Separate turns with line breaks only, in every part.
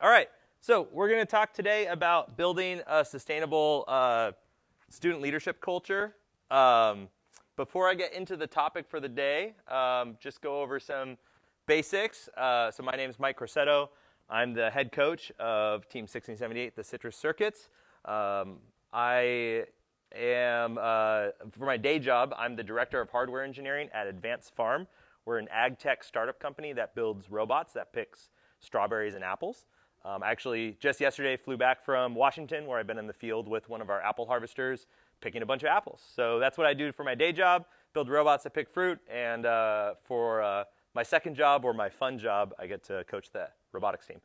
All right, so we're going to talk today about building a sustainable student leadership culture. Before I get into the topic for the day, just go over some basics. So my name is Mike Corsetto. I'm the head coach of Team 1678, the Citrus Circuits. I am, for my day job, I'm the director of hardware engineering at Advanced Farm. We're an ag tech startup company that builds robots that picks strawberries and apples. Actually, just yesterday flew back from Washington, where I've been in the field with one of our apple harvesters, picking a bunch of apples. So that's what I do for my day job, build robots that pick fruit, and for my second job, or my fun job, I get to coach the robotics team.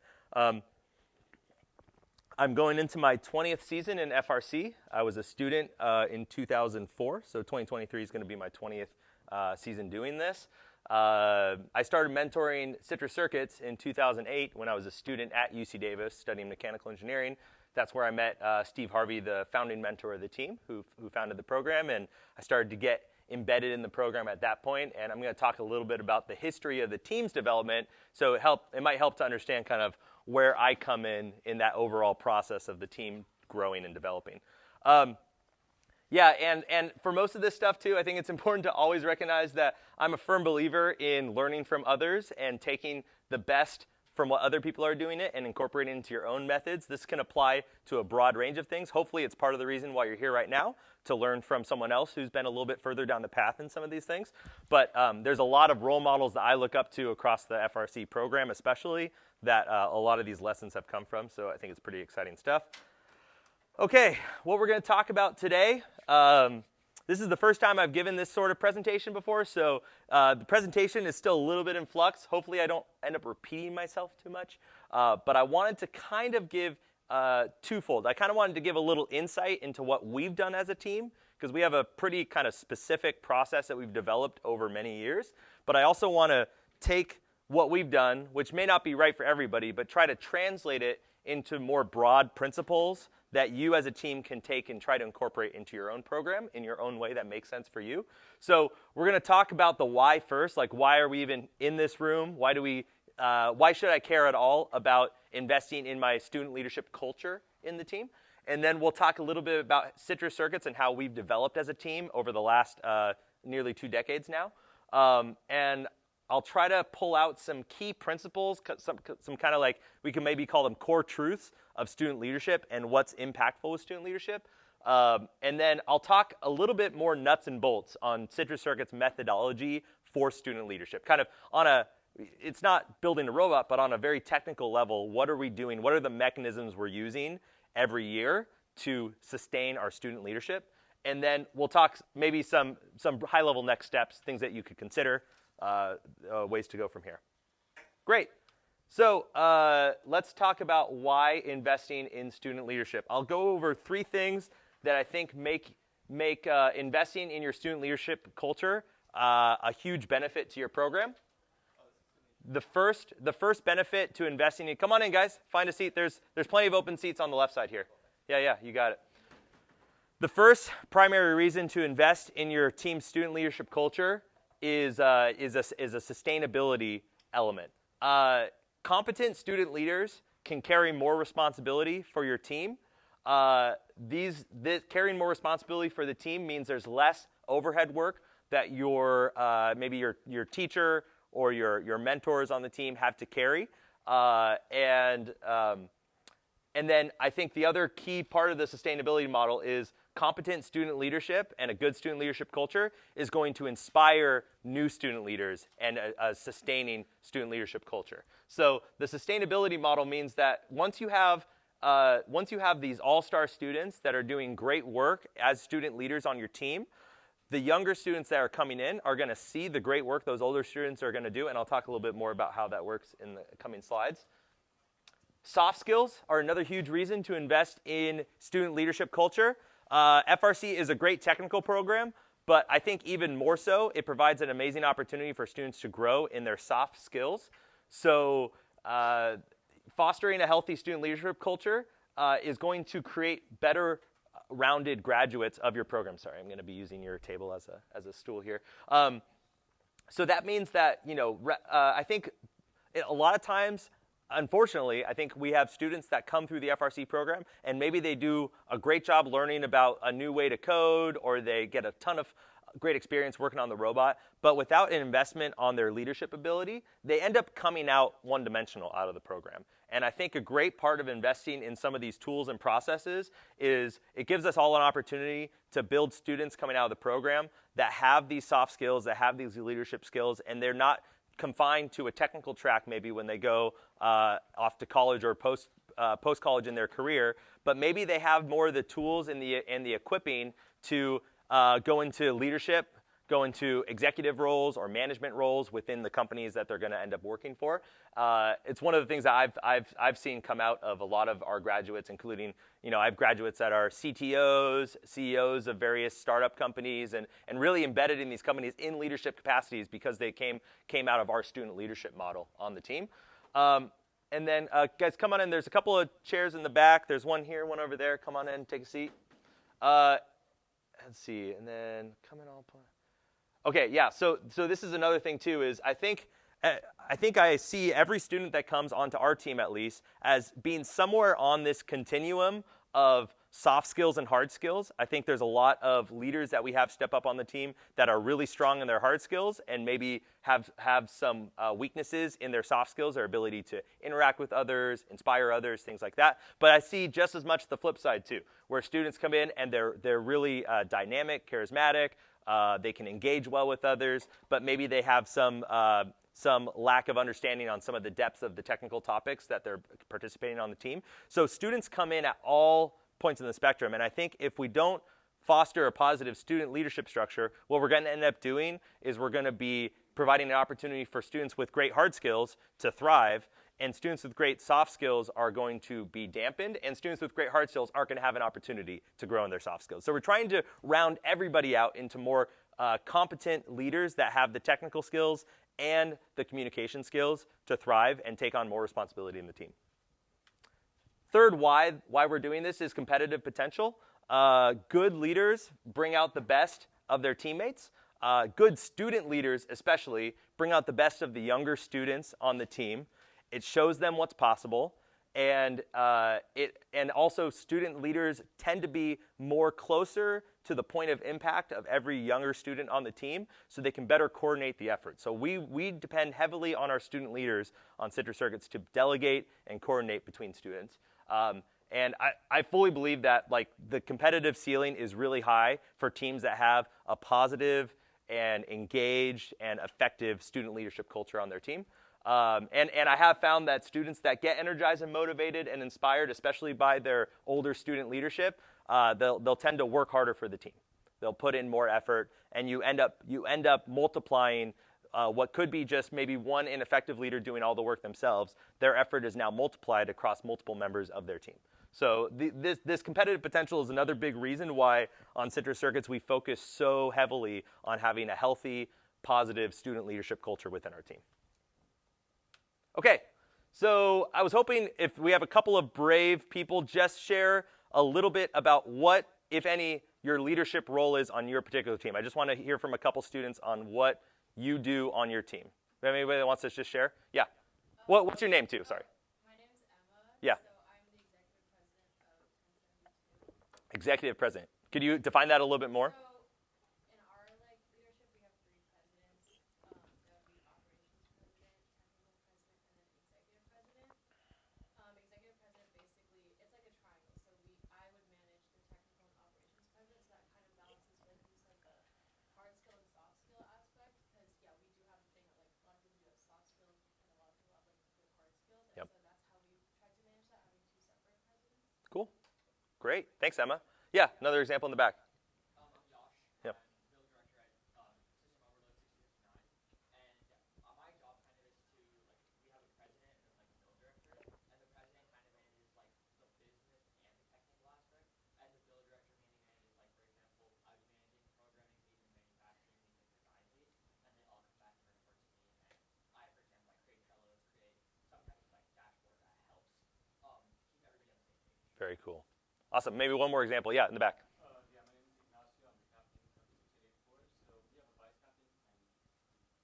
I'm going into my 20th season in FRC. I was a student in 2004, so 2023 is going to be my 20th season doing this. I started mentoring Citrus Circuits in 2008 when I was a student at UC Davis studying mechanical engineering. That's where I met Steve Harvey, the founding mentor of the team, who founded the program, and I started to get embedded in the program at that point. And I'm going to talk a little bit about the history of the team's development, so it might help to understand kind of where I come in that overall process of the team growing and developing. Yeah, and for most of this stuff, too, I think it's important to always recognize that I'm a firm believer in learning from others and taking the best from what other people are doing it and incorporating it into your own methods. This can apply to a broad range of things. Hopefully, it's part of the reason why you're here right now, to learn from someone else who's been a little bit further down the path in some of these things. But there's a lot of role models that I look up to across the FRC program, especially, that a lot of these lessons have come from. So I think it's pretty exciting stuff. Okay, what we're going to talk about today, this is the first time I've given this sort of presentation before, so the presentation is still a little bit in flux. Hopefully I don't end up repeating myself too much, but I wanted to kind of give twofold. I kind of wanted to give a little insight into what we've done as a team, because we have a pretty kind of specific process that we've developed over many years, but I also want to take what we've done, which may not be right for everybody, but try to translate it into more broad principles that you as a team can take and try to incorporate into your own program in your own way that makes sense for you. So we're going to talk about the why first, like why are we even in this room? Why should I care at all about investing in my student leadership culture in the team? And then we'll talk a little bit about Citrus Circuits and how we've developed as a team over the last nearly 2 decades now. And I'll try to pull out some key principles, some kind of like, we can maybe call them core truths of student leadership and what's impactful with student leadership. And then I'll talk a little bit more nuts and bolts on Citrus Circuit's methodology for student leadership. Kind of it's not building a robot, but on a very technical level, what are we doing? What are the mechanisms we're using every year to sustain our student leadership? And then we'll talk maybe some high-level next steps, things that you could consider, ways to go from here. Great. So let's talk about why investing in student leadership. I'll go over 3 things that I think make investing in your student leadership culture a huge benefit to your program. The first benefit to investing in, come on in guys, find a seat. There's plenty of open seats on the left side here. Yeah, you got it. The first primary reason to invest in your team's student leadership culture is a sustainability element. Competent student leaders can carry more responsibility for your team. Carrying more responsibility for the team means there's less overhead work that maybe your teacher or your mentors on the team have to carry. And then I think the other key part of the sustainability model is competent student leadership and a good student leadership culture is going to inspire new student leaders and a sustaining student leadership culture. So the sustainability model means that once you have these all-star students that are doing great work as student leaders on your team, the younger students that are coming in are going to see the great work those older students are going to do, and I'll talk a little bit more about how that works in the coming slides. Soft skills are another huge reason to invest in student leadership culture. FRC is a great technical program, but I think even more so, it provides an amazing opportunity for students to grow in their soft skills. So fostering a healthy student leadership culture is going to create better rounded graduates of your program. Sorry, I'm going to be using your table as a stool here. So that means that, I think a lot of times unfortunately, I think we have students that come through the FRC program and maybe they do a great job learning about a new way to code, or they get a ton of great experience working on the robot, but without an investment on their leadership ability, they end up coming out one-dimensional out of the program. And I think a great part of investing in some of these tools and processes is it gives us all an opportunity to build students coming out of the program that have these soft skills, that have these leadership skills, and they're not confined to a technical track maybe when they go off to college or post-college in their career, but maybe they have more of the tools and the equipping to go into leadership, go into executive roles or management roles within the companies that they're going to end up working for. It's one of the things that I've seen come out of a lot of our graduates, including, I have graduates that are CTOs, CEOs of various startup companies, and really embedded in these companies in leadership capacities because they came out of our student leadership model on the team. And then, guys, come on in. There's a couple of chairs in the back. There's one here, one over there. Come on in, take a seat. Let's see, and then come in all. Okay, yeah. So this is another thing too. Is I think I see every student that comes onto our team at least as being somewhere on this continuum of soft skills and hard skills. I think there's a lot of leaders that we have step up on the team that are really strong in their hard skills and maybe have some weaknesses in their soft skills, their ability to interact with others, inspire others, things like that. But I see just as much the flip side too, where students come in and they're really dynamic, charismatic, they can engage well with others, but maybe they have some lack of understanding on some of the depths of the technical topics that they're participating on the team. So students come in at all points in the spectrum, and I think if we don't foster a positive student leadership structure, what we're going to end up doing is we're going to be providing an opportunity for students with great hard skills to thrive, and students with great soft skills are going to be dampened, and students with great hard skills aren't going to have an opportunity to grow in their soft skills. So we're trying to round everybody out into more competent leaders that have the technical skills and the communication skills to thrive and take on more responsibility in the team. Third why we're doing this is competitive potential. Good leaders bring out the best of their teammates. Good student leaders especially bring out the best of the younger students on the team. It shows them what's possible. And also student leaders tend to be more closer to the point of impact of every younger student on the team, so they can better coordinate the effort. So we depend heavily on our student leaders on Citrus Circuits to delegate and coordinate between students. And I fully believe that the competitive ceiling is really high for teams that have a positive and engaged and effective student leadership culture on their team. And I have found that students that get energized and motivated and inspired, especially by their older student leadership, they'll tend to work harder for the team. They'll put in more effort, and you end up multiplying what could be just maybe one ineffective leader doing all the work themselves. Their effort is now multiplied across multiple members of their team. So this competitive potential is another big reason why on Citrus Circuits we focus so heavily on having a healthy, positive student leadership culture within our team. Okay, so I was hoping if we have a couple of brave people just share a little bit about what, if any, your leadership role is on your particular team. I just want to hear from a couple students on what you do on your team. Anybody that wants to just share? Yeah. What's your name too? Sorry.
My name is Emma.
Yeah.
So I'm the executive president of 1072.
Executive president. Could you define that a little bit more?
So in our leadership, we have three presidents. That would be operations president, technical president, and then executive president. Executive president basically, it's like a triangle. So I would manage the technical and operations president, so that kind of balances what you said, the hard skill and soft skill aspect. Because yeah, we do have a thing that a lot of people do have soft skills, and a lot of people have good hard skills. And
Yep.
so that's how we try to manage that, having two separate presidents.
Cool. Great. Thanks, Emma. Yeah, another example in the back.
I'm Josh.
Yep.
I'm build director at System Overload 6059. And my job kind of is to, we have a president and then build director. And the president kind of manages the business and the technical aspect. And the build director mainly manages, for example, I was managing programming lead and manufacturing lead and design lead. And they all come back and report to me. And I, for example, create Trellos, create some type of dashboard that helps keep everybody on the same page.
Very cool. Awesome. Maybe one more example. Yeah, in the back.
Yeah, my name is Ignacio. I'm the captain of 6884. So we have a vice captain and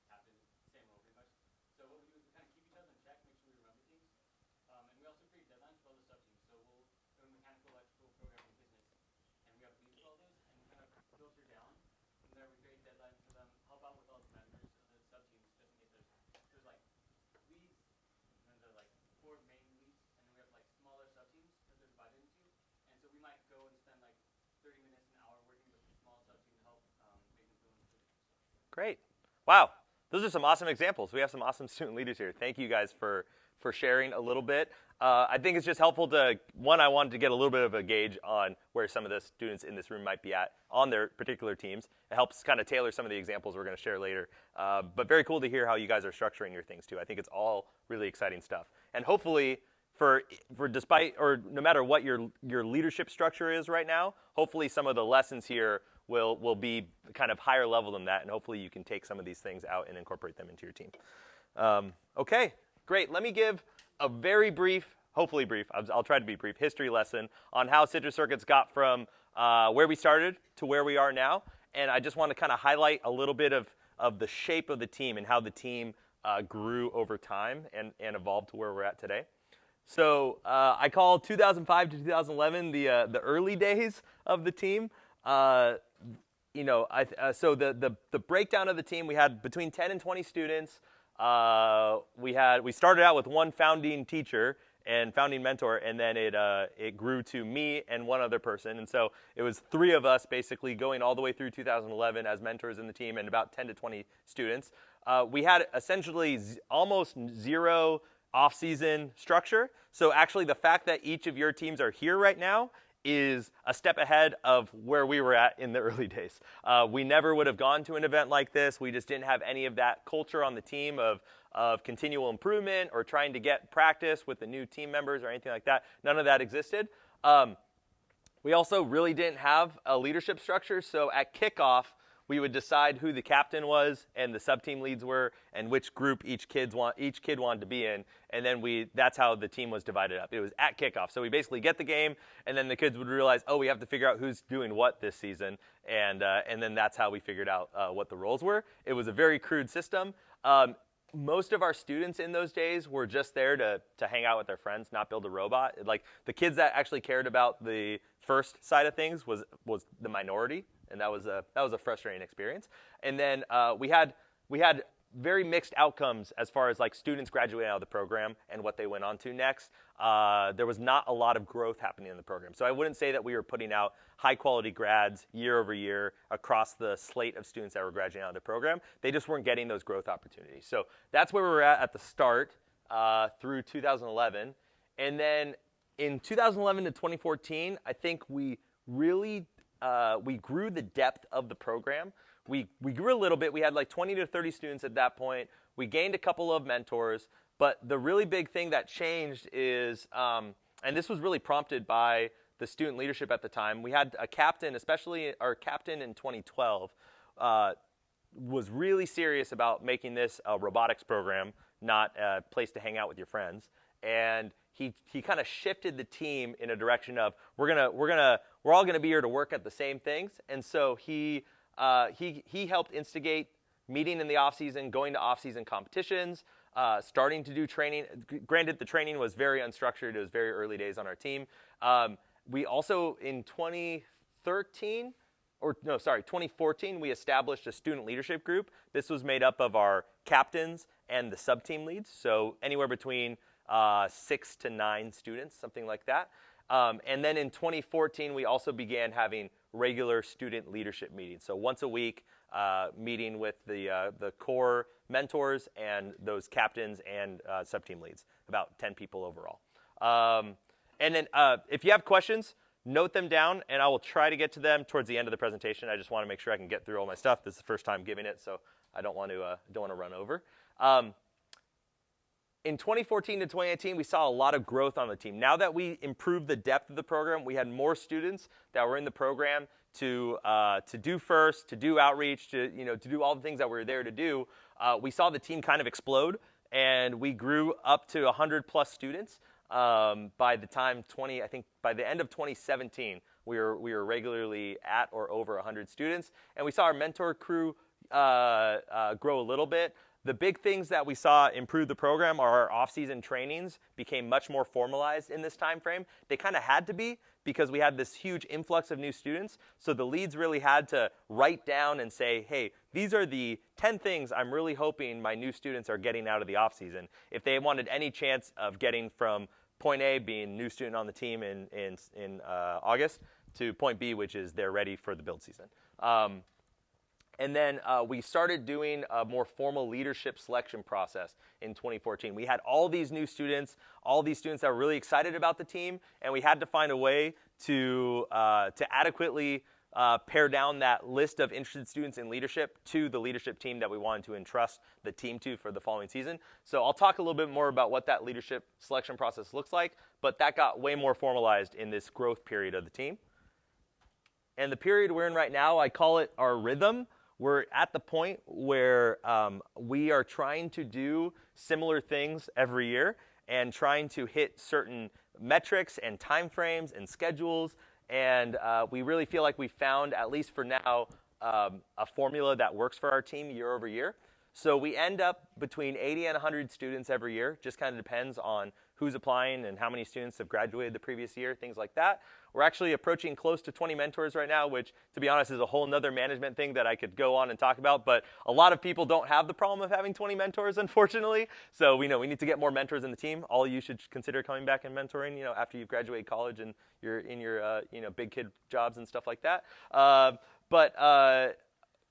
captain, same role pretty much. So what we do is we kind of keep each other in check, make sure we remember things. 30 minutes, an hour working with a small subteam to help make improvements.
Great. Wow. Those are some awesome examples. We have some awesome student leaders here. Thank you guys for sharing a little bit. I think it's just helpful to, one, I wanted to get a little bit of a gauge on where some of the students in this room might be at on their particular teams. It helps kind of tailor some of the examples we're going to share later. But very cool to hear how you guys are structuring your things too. I think it's all really exciting stuff. And hopefully, for despite or no matter what your leadership structure is right now, hopefully some of the lessons here will be kind of higher level than that, and hopefully you can take some of these things out and incorporate them into your team. Okay, great. Let me give a very brief, hopefully brief, I'll try to be brief, history lesson on how Citrus Circuits got from where we started to where we are now. And I just want to kind of highlight a little bit of the shape of the team and how the team grew over time and evolved to where we're at today. So I call 2005 to 2011 the early days of the team. So the breakdown of the team, we had between 10 and 20 students. We started out with one founding teacher and founding mentor, and then it grew to me and one other person. And so it was 3 of us basically going all the way through 2011 as mentors in the team, and about 10 to 20 students. We had essentially almost zero off-season structure. So actually the fact that each of your teams are here right now is a step ahead of where we were at in the early days. We never would have gone to an event like this. We just didn't have any of that culture on the team of continual improvement or trying to get practice with the new team members or anything like that. None of that existed. We also really didn't have a leadership structure. So at kickoff, we would decide who the captain was and the sub-team leads were and which group each kid wanted to be in. And then that's how the team was divided up. It was at kickoff. So we basically get the game, and then the kids would realize, oh, we have to figure out who's doing what this season. And then that's how we figured out what the roles were. It was a very crude system. Most of our students in those days were just there to hang out with their friends, not build a robot. Like the kids that actually cared about the first side of things was the minority, and that was a frustrating experience. And then we had very mixed outcomes as far as like students graduating out of the program and what they went on to next. There was not a lot of growth happening in the program. So I wouldn't say that we were putting out high quality grads year over year across the slate of students that were graduating out of the program. They just weren't getting those growth opportunities. So that's where we were at the start through 2011. And then in 2011 to 2014, I think we really we grew the depth of the program. We grew a little bit. We had like 20 to 30 students at that point. We gained a couple of mentors. But the really big thing that changed is, and this was really prompted by the student leadership at the time, we had a captain, especially our captain in 2012, was really serious about making this a robotics program, not a place to hang out with your friends. And he kind of shifted the team in a direction of we're all gonna be here to work at the same things. And so he helped instigate meeting in the off season, going to off season competitions, starting to do training. Granted, the training was very unstructured. It was very early days on our team. We also in 2014, we established a student leadership group. This was made up of our captains and the sub-team leads, so anywhere between 6 to 9 students, something like that. And then in 2014, we also began having regular student leadership meetings. So once a week, meeting with the core mentors and those captains and sub-team leads, about 10 people overall. And then if you have questions, note them down, and I will try to get to them towards the end of the presentation. I just want to make sure I can get through all my stuff. This is the first time giving it, so I don't want to run over. In 2014 to 2018, we saw a lot of growth on the team. Now that we improved the depth of the program, we had more students that were in the program to do first, to do outreach, to do all the things that we were there to do. We saw the team kind of explode, and we grew up to 100 plus students. By the end of 2017, we were regularly at or over 100 students, and we saw our mentor crew grow a little bit. The big things that we saw improve the program are our off-season trainings became much more formalized in this time frame. They kind of had to be because we had this huge influx of new students. So the leads really had to write down and say, hey, these are the 10 things I'm really hoping my new students are getting out of the off-season. If they wanted any chance of getting from point A, being new student on the team in August, to point B, which is they're ready for the build season. And then we started doing a more formal leadership selection process in 2014. We had all these new students, all these students that were really excited about the team, and we had to find a way to adequately pare down that list of interested students in leadership to the leadership team that we wanted to entrust the team to for the following season. So I'll talk a little bit more about what that leadership selection process looks like, but that got way more formalized in this growth period of the team. And the period we're in right now, I call it our rhythm. We're at the point where we are trying to do similar things every year and trying to hit certain metrics and timeframes and schedules. And we really feel like we found, at least for now, a formula that works for our team year over year. So we end up between 80 and 100 students every year. Just kind of depends on who's applying and how many students have graduated the previous year, things like that. We're actually approaching close to 20 mentors right now, which, to be honest, is a whole nother management thing that I could go on and talk about. But a lot of people don't have the problem of having 20 mentors, unfortunately. So we know we need to get more mentors in the team. All of you should consider coming back and mentoring, after you've graduated college and you're in your, big kid jobs and stuff like that.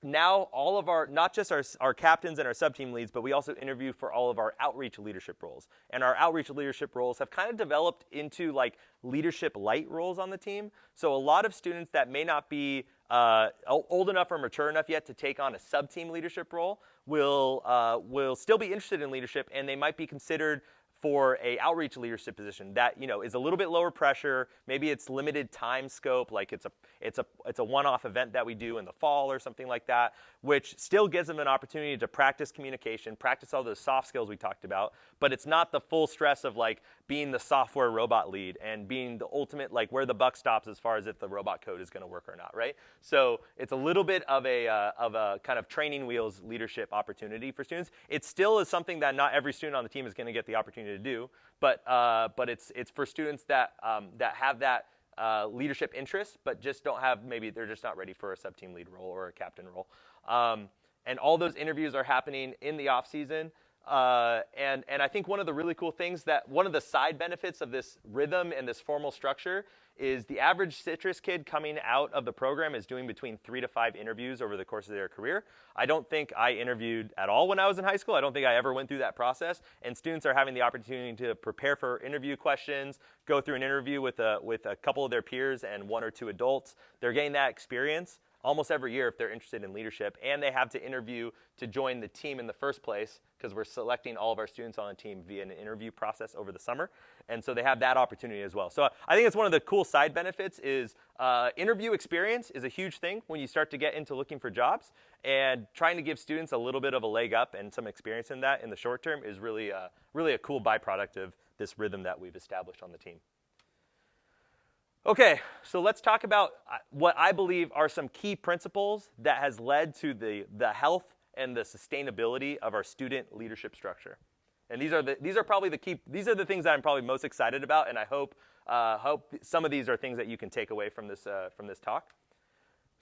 Now all of our, not just our captains and our sub-team leads, but we also interview for all of our outreach leadership roles. And our outreach leadership roles have kind of developed into like leadership light roles on the team. So a lot of students that may not be old enough or mature enough yet to take on a sub-team leadership role will still be interested in leadership, and they might be considered for a outreach leadership position that is a little bit lower pressure. Maybe it's limited time scope, like it's a one-off event that we do in the fall or something like that, which still gives them an opportunity to practice communication, practice all those soft skills we talked about, but it's not the full stress of like being the software robot lead and being the ultimate like where the buck stops as far as if the robot code is going to work or not, right? So it's a little bit of a kind of training wheels leadership opportunity for students. It still is something that not every student on the team is going to get the opportunity to do, but it's for students that have that leadership interest, but just don't have, maybe they're just not ready for a sub-team lead role or a captain role. And all those interviews are happening in the off season. And I think one of the really cool things one of the side benefits of this rhythm and this formal structure is the average citrus kid coming out of the program is doing between 3 to 5 interviews over the course of their career. I don't think I interviewed at all when I was in high school. I don't think I ever went through that process. And students are having the opportunity to prepare for interview questions, go through an interview with a couple of their peers and 1 or 2 adults. They're getting that experience almost every year if they're interested in leadership, and they have to interview to join the team in the first place because we're selecting all of our students on the team via an interview process over the summer, and so they have that opportunity as well. So I think it's one of the cool side benefits is interview experience is a huge thing when you start to get into looking for jobs, and trying to give students a little bit of a leg up and some experience in that in the short term is really a cool byproduct of this rhythm that we've established on the team. Okay, so let's talk about what I believe are some key principles that has led to the health and the sustainability of our student leadership structure. And these are the things that I'm probably most excited about, and I hope some of these are things that you can take away from this talk.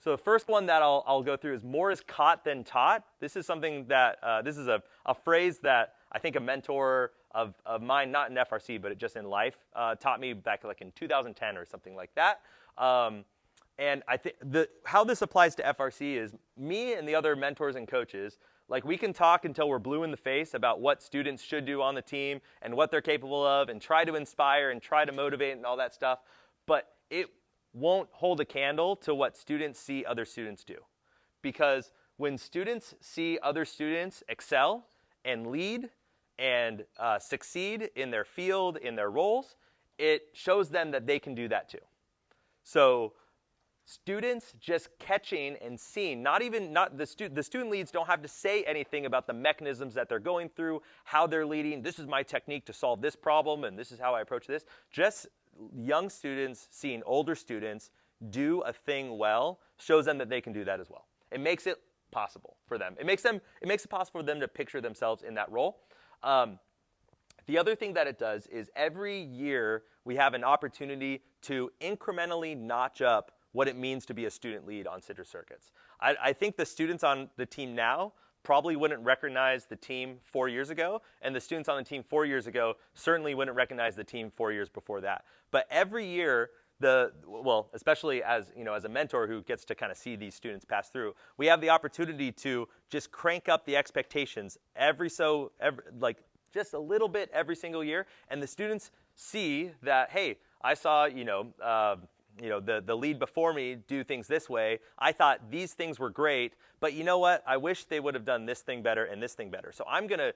So the first one that I'll go through is more is caught than taught. This is something that this is a phrase that I think a mentor of mine, not in FRC, but just in life, taught me back like in 2010 or something like that. And I think how this applies to FRC is me and the other mentors and coaches, like we can talk until we're blue in the face about what students should do on the team and what they're capable of and try to inspire and try to motivate and all that stuff, but it won't hold a candle to what students see other students do. Because when students see other students excel and lead and succeed in their field, in their roles, it shows them that they can do that too. So students just catching and seeing, the student leads don't have to say anything about the mechanisms that they're going through, how they're leading, this is my technique to solve this problem, and this is how I approach this. Just young students seeing older students do a thing well shows them that they can do that as well. It makes it possible for them. It makes it possible for them to picture themselves in that role. The other thing that it does is every year we have an opportunity to incrementally notch up what it means to be a student lead on Citrus Circuits. I think the students on the team now probably wouldn't recognize the team 4 years ago, and the students on the team 4 years ago certainly wouldn't recognize the team 4 years before that. But every year, especially as as a mentor who gets to kind of see these students pass through, we have the opportunity to just crank up the expectations like just a little bit every single year, and the students see that, hey, I saw the lead before me do things this way. I thought these things were great, but you know what? I wish they would have done this thing better and this thing better. So I'm gonna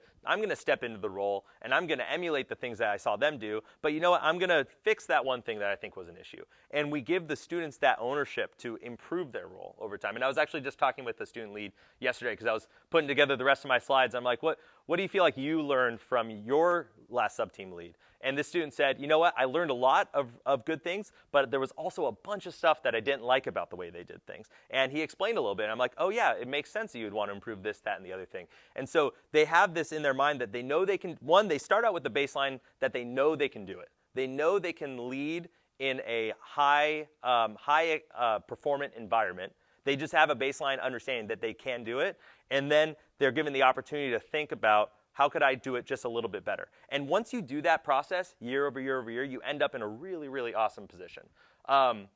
step into the role, and I'm gonna emulate the things that I saw them do. But you know what? I'm gonna fix that one thing that I think was an issue. And we give the students that ownership to improve their role over time. And I was actually just talking with the student lead yesterday because I was putting together the rest of my slides. I'm like, what do you feel like you learned from your last sub-team lead? And this student said, you know what, I learned a lot of good things, but there was also a bunch of stuff that I didn't like about the way they did things. And he explained a little bit, and I'm like, oh yeah, it makes sense that you would want to improve this, that, and the other thing. And so they have this in their mind that they know they can, one, they start out with the baseline that they know they can do it. They know they can lead in a high performant environment. They just have a baseline understanding that they can do it. And then they're given the opportunity to think about, how could I do it just a little bit better? And once you do that process year over year over year, you end up in a really, really awesome position. And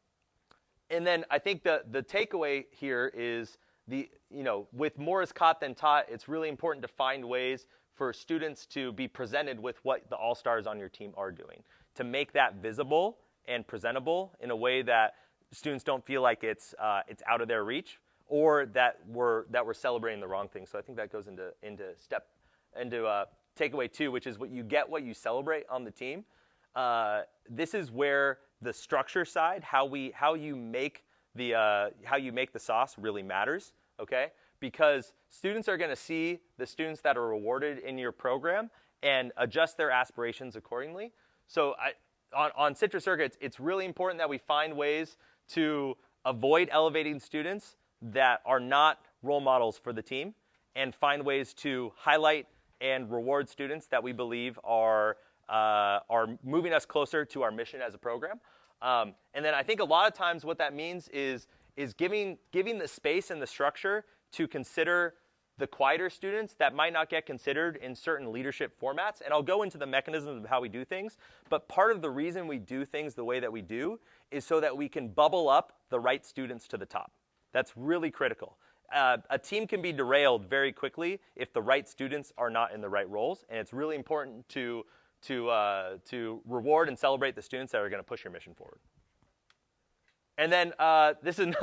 then I think the takeaway here is with more is caught than taught, it's really important to find ways for students to be presented with what the all-stars on your team are doing, to make that visible and presentable in a way that students don't feel like it's out of their reach, or that we're celebrating the wrong thing. So I think that goes into takeaway 2, which is what you celebrate on the team. This is where the structure side, how you make the sauce really matters. Okay, because students are going to see the students that are rewarded in your program and adjust their aspirations accordingly. So on Citrus Circuit, it's really important that we find ways to avoid elevating students that are not role models for the team, and find ways to highlight and reward students that we believe are moving us closer to our mission as a program. And then I think a lot of times what that means is giving the space and the structure to consider the quieter students that might not get considered in certain leadership formats. And I'll go into the mechanisms of how we do things. But part of the reason we do things the way that we do is so that we can bubble up the right students to the top. That's really critical. A team can be derailed very quickly if the right students are not in the right roles, and it's really important to reward and celebrate the students that are going to push your mission forward. And then this is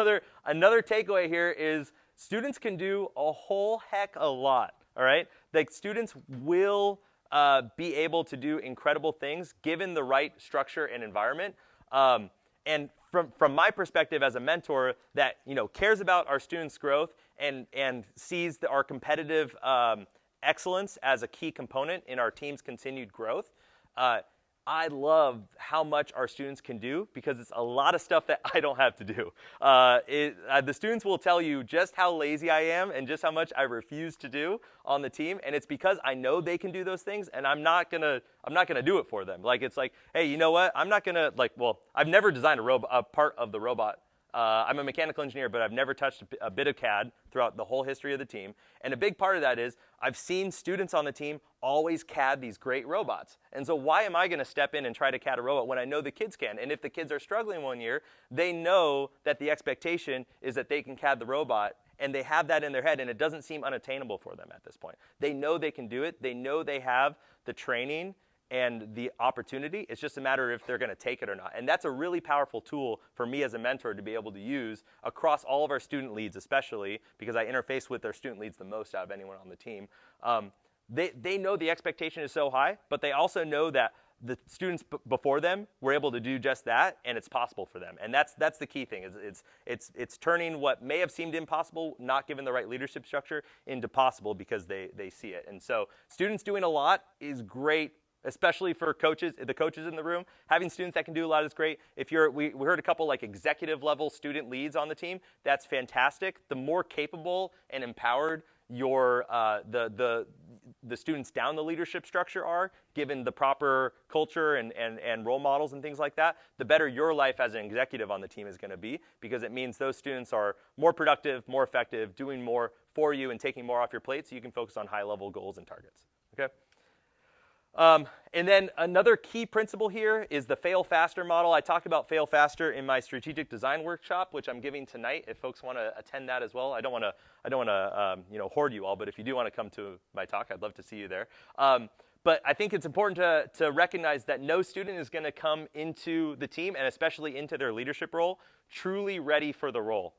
another takeaway here is students can do a whole heck a lot. All right, like students will be able to do incredible things given the right structure and environment. And from my perspective as a mentor that cares about our students' growth and sees our competitive excellence as a key component in our team's continued growth, I love how much our students can do because it's a lot of stuff that I don't have to do. The students will tell you just how lazy I am and just how much I refuse to do on the team, and it's because I know they can do those things, and I'm not gonna do it for them. Like it's like, hey, you know what? I'm not gonna I've never designed a part of the robot. I'm a mechanical engineer, but I've never touched a bit of CAD throughout the whole history of the team. And a big part of that is I've seen students on the team always CAD these great robots. And so why am I going to step in and try to CAD a robot when I know the kids can? And if the kids are struggling one year, they know that the expectation is that they can CAD the robot, and they have that in their head, and it doesn't seem unattainable for them at this point. They know they can do it. They know they have the training and the opportunity. It's just a matter of if they're going to take it or not. And that's a really powerful tool for me as a mentor to be able to use across all of our student leads, especially because I interface with their student leads the most out of anyone on the team. They know the expectation is so high, but they also know that the students before them were able to do just that, and it's possible for them. And that's the key thing. It's turning what may have seemed impossible, not given the right leadership structure, into possible because they see it. And so students doing a lot is great, especially for coaches, the coaches in the room. Having students that can do a lot is great. We heard a couple like executive level student leads on the team. That's fantastic. The more capable and empowered the students down the leadership structure are, given the proper culture and role models and things like that, the better your life as an executive on the team is going to be, because it means those students are more productive, more effective, doing more for you and taking more off your plate so you can focus on high level goals and targets. Okay. And then another key principle here is the fail faster model. I talked about fail faster in my strategic design workshop, which I'm giving tonight. If folks want to attend that as well, I don't want to hoard you all, but if you do want to come to my talk, I'd love to see you there. But I think it's important to recognize that no student is going to come into the team, and especially into their leadership role, truly ready for the role.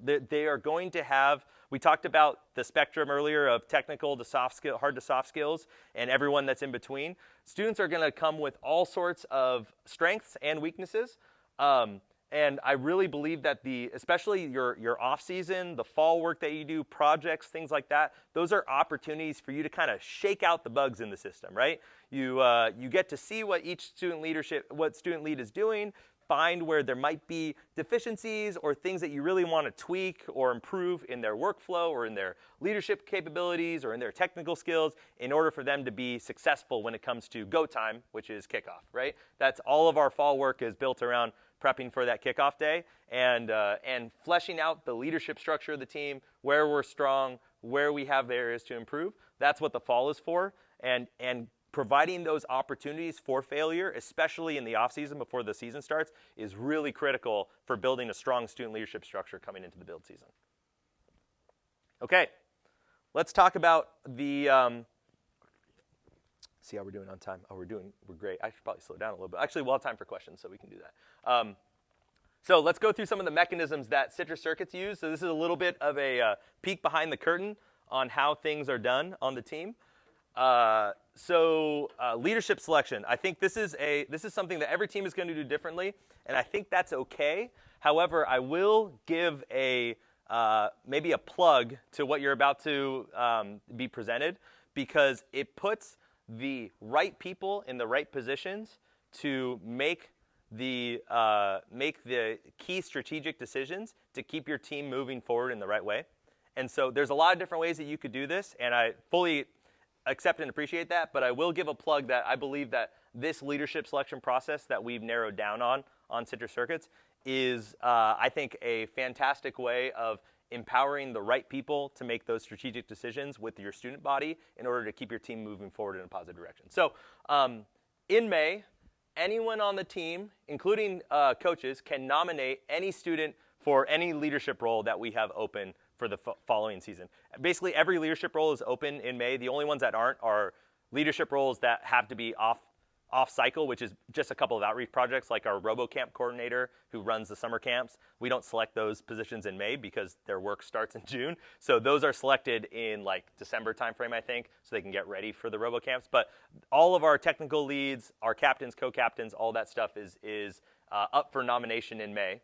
They are going to have, we talked about the spectrum earlier of technical to soft skill, hard to soft skills, and everyone that's in between. Students are going to come with all sorts of strengths and weaknesses. And I really believe that especially your off season, the fall work that you do, projects, things like that, those are opportunities for you to kind of shake out the bugs in the system, right? You get to see what each student lead is doing, find where there might be deficiencies or things that you really want to tweak or improve in their workflow or in their leadership capabilities or in their technical skills in order for them to be successful when it comes to go time, which is kickoff, right? That's all of our fall work is built around prepping for that kickoff day and fleshing out the leadership structure of the team, where we're strong, where we have areas to improve. That's what the fall is for, and providing those opportunities for failure, especially in the off season before the season starts, is really critical for building a strong student leadership structure coming into the build season. Okay, let's talk about the, see how we're doing on time. Oh, we're great. I should probably slow down a little bit. Actually, we'll have time for questions, so we can do that. So let's go through some of the mechanisms that Citrus Circuits use. So this is a little bit of a peek behind the curtain on how things are done on the team. Leadership selection. I think this is something that every team is going to do differently, and I think that's okay. However, I will give maybe a plug to what you're about to be presented, because it puts the right people in the right positions to make the key strategic decisions to keep your team moving forward in the right way. And so there's a lot of different ways that you could do this, and I fully accept and appreciate that, but I will give a plug that I believe that this leadership selection process that we've narrowed down on Citrus Circuits is, I think, a fantastic way of empowering the right people to make those strategic decisions with your student body in order to keep your team moving forward in a positive direction. So in May, anyone on the team, including coaches, can nominate any student for any leadership role that we have open for the following season. Basically, every leadership role is open in May. The only ones that aren't are leadership roles that have to be off cycle, which is just a couple of outreach projects, like our RoboCamp coordinator who runs the summer camps. We don't select those positions in May because their work starts in June. So those are selected in like December timeframe, I think, so they can get ready for the RoboCamps. But all of our technical leads, our captains, co-captains, all that stuff is up for nomination in May.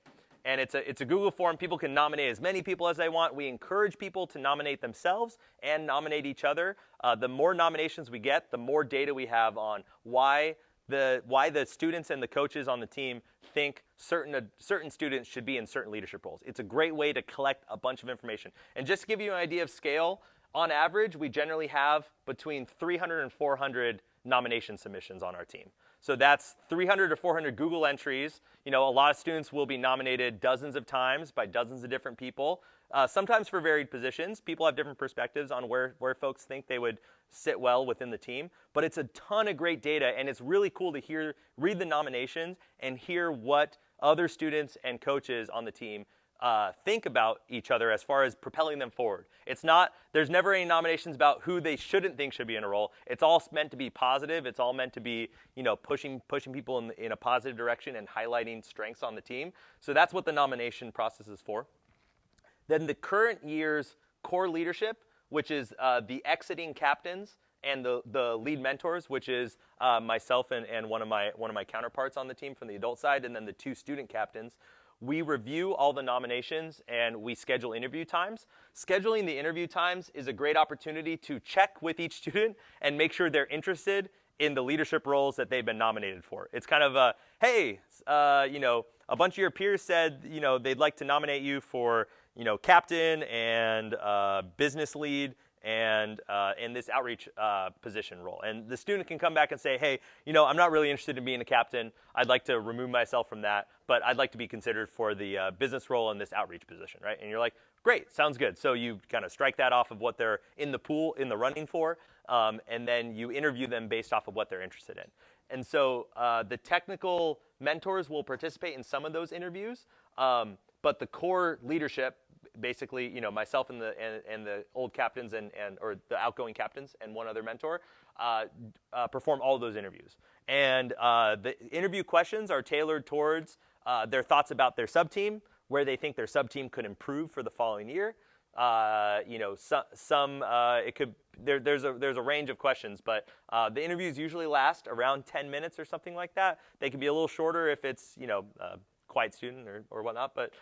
And it's a Google form. People can nominate as many people as they want. We encourage people to nominate themselves and nominate each other. The more nominations we get, the more data we have on why the students and the coaches on the team think certain students should be in certain leadership roles. It's a great way to collect a bunch of information. And just to give you an idea of scale, on average, we generally have between 300 and 400 nomination submissions on our team. So that's 300 to 400 Google entries. You know, a lot of students will be nominated dozens of times by dozens of different people, sometimes for varied positions. People have different perspectives on where folks think they would sit well within the team. But it's a ton of great data, and it's really cool to read the nominations and hear what other students and coaches on the team think about each other as far as propelling them forward. There's never any nominations about who they shouldn't think should be in a role. It's all meant to be positive. It's all meant to be, pushing people in a positive direction and highlighting strengths on the team. So that's what the nomination process is for. Then the current year's core leadership, which is the exiting captains and the lead mentors, which is myself and one of my counterparts on the team from the adult side, and then the two student captains. We review all the nominations and we schedule interview times. Scheduling the interview times is a great opportunity to check with each student and make sure they're interested in the leadership roles that they've been nominated for. It's kind of hey, a bunch of your peers said, they'd like to nominate you for, captain and business lead and this outreach position role. And the student can come back and say, hey, I'm not really interested in being a captain. I'd like to remove myself from that, but I'd like to be considered for the business role in this outreach position, right? And you're like, great, sounds good. So you kind of strike that off of what they're in the pool, in the running for, and then you interview them based off of what they're interested in. And so the technical mentors will participate in some of those interviews, but the core leadership, basically, myself and the old captains or the outgoing captains and one other mentor, perform all of those interviews. And the interview questions are tailored towards their thoughts about their sub-team, where they think their sub-team could improve for the following year. There's a range of questions, but the interviews usually last around 10 minutes or something like that. They can be a little shorter if it's, quiet student or whatnot, but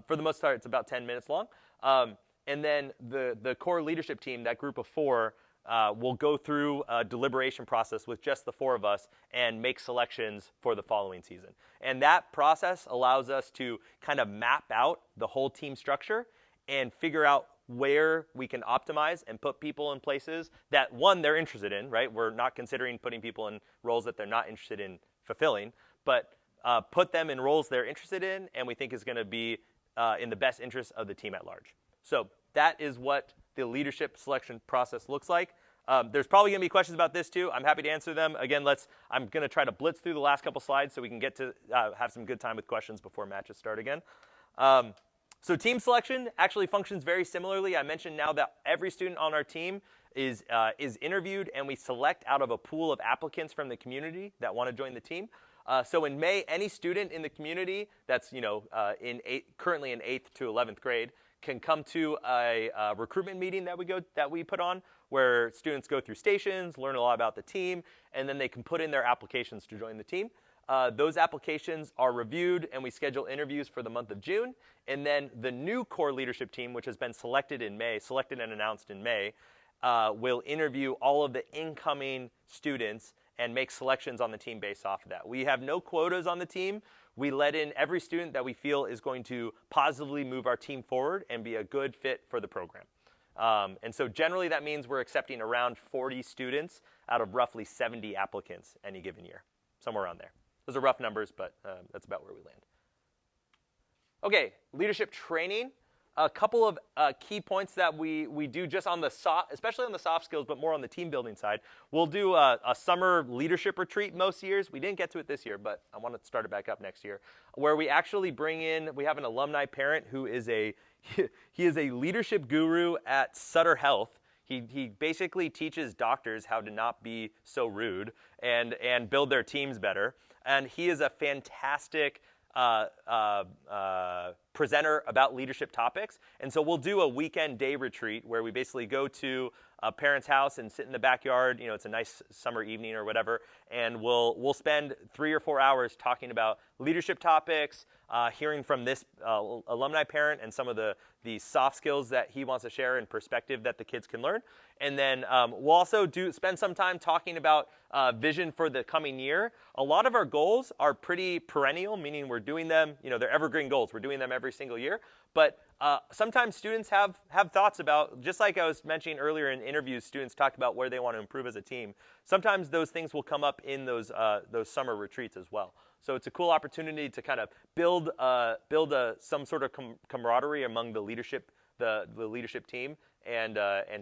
for the most part, it's about 10 minutes long. And then the core leadership team, that group of 4, will go through a deliberation process with just the 4 of us and make selections for the following season. And that process allows us to kind of map out the whole team structure and figure out where we can optimize and put people in places that, one, they're interested in, right? We're not considering putting people in roles that they're not interested in fulfilling, but put them in roles they're interested in and we think is going to be in the best interest of the team at large. So that is what the leadership selection process looks like. There's probably going to be questions about this too. I'm happy to answer them. Again, I'm going to try to blitz through the last couple slides so we can get to have some good time with questions before matches start again. So team selection actually functions very similarly. I mentioned now that every student on our team is interviewed, and we select out of a pool of applicants from the community that want to join the team. So in May, any student in the community that's currently in 8th to 11th grade can come to a recruitment meeting that we put on, where students go through stations, learn a lot about the team, and then they can put in their applications to join the team. Those applications are reviewed, and we schedule interviews for the month of June. And then the new core leadership team, which has been selected and announced in May, will interview all of the incoming students and make selections on the team based off of that. We have no quotas on the team. We let in every student that we feel is going to positively move our team forward and be a good fit for the program. And so generally that means we're accepting around 40 students out of roughly 70 applicants any given year, somewhere around there. Those are rough numbers, but that's about where we land. Okay, leadership training. A couple of key points that we do just on the especially on the soft skills, but more on the team building side. We'll do a summer leadership retreat most years. We didn't get to it this year, but I want to start it back up next year, where we actually we have an alumni parent who is he is a leadership guru at Sutter Health. He basically teaches doctors how to not be so rude and build their teams better. And he is a fantastic presenter about leadership topics. And so we'll do a weekend day retreat where we basically go to a parent's house and sit in the backyard. It's a nice summer evening or whatever. And we'll spend 3 or 4 hours talking about leadership topics, hearing from this alumni parent and some of the soft skills that he wants to share and perspective that the kids can learn. And then we'll also spend some time talking about vision for the coming year. A lot of our goals are pretty perennial, meaning we're doing them, they're evergreen goals. We're doing them every single year. But sometimes students have thoughts about, just like I was mentioning earlier in interviews, students talked about where they want to improve as a team. Sometimes those things will come up in those summer retreats as well. So it's a cool opportunity to kind of build some sort of camaraderie among the leadership team and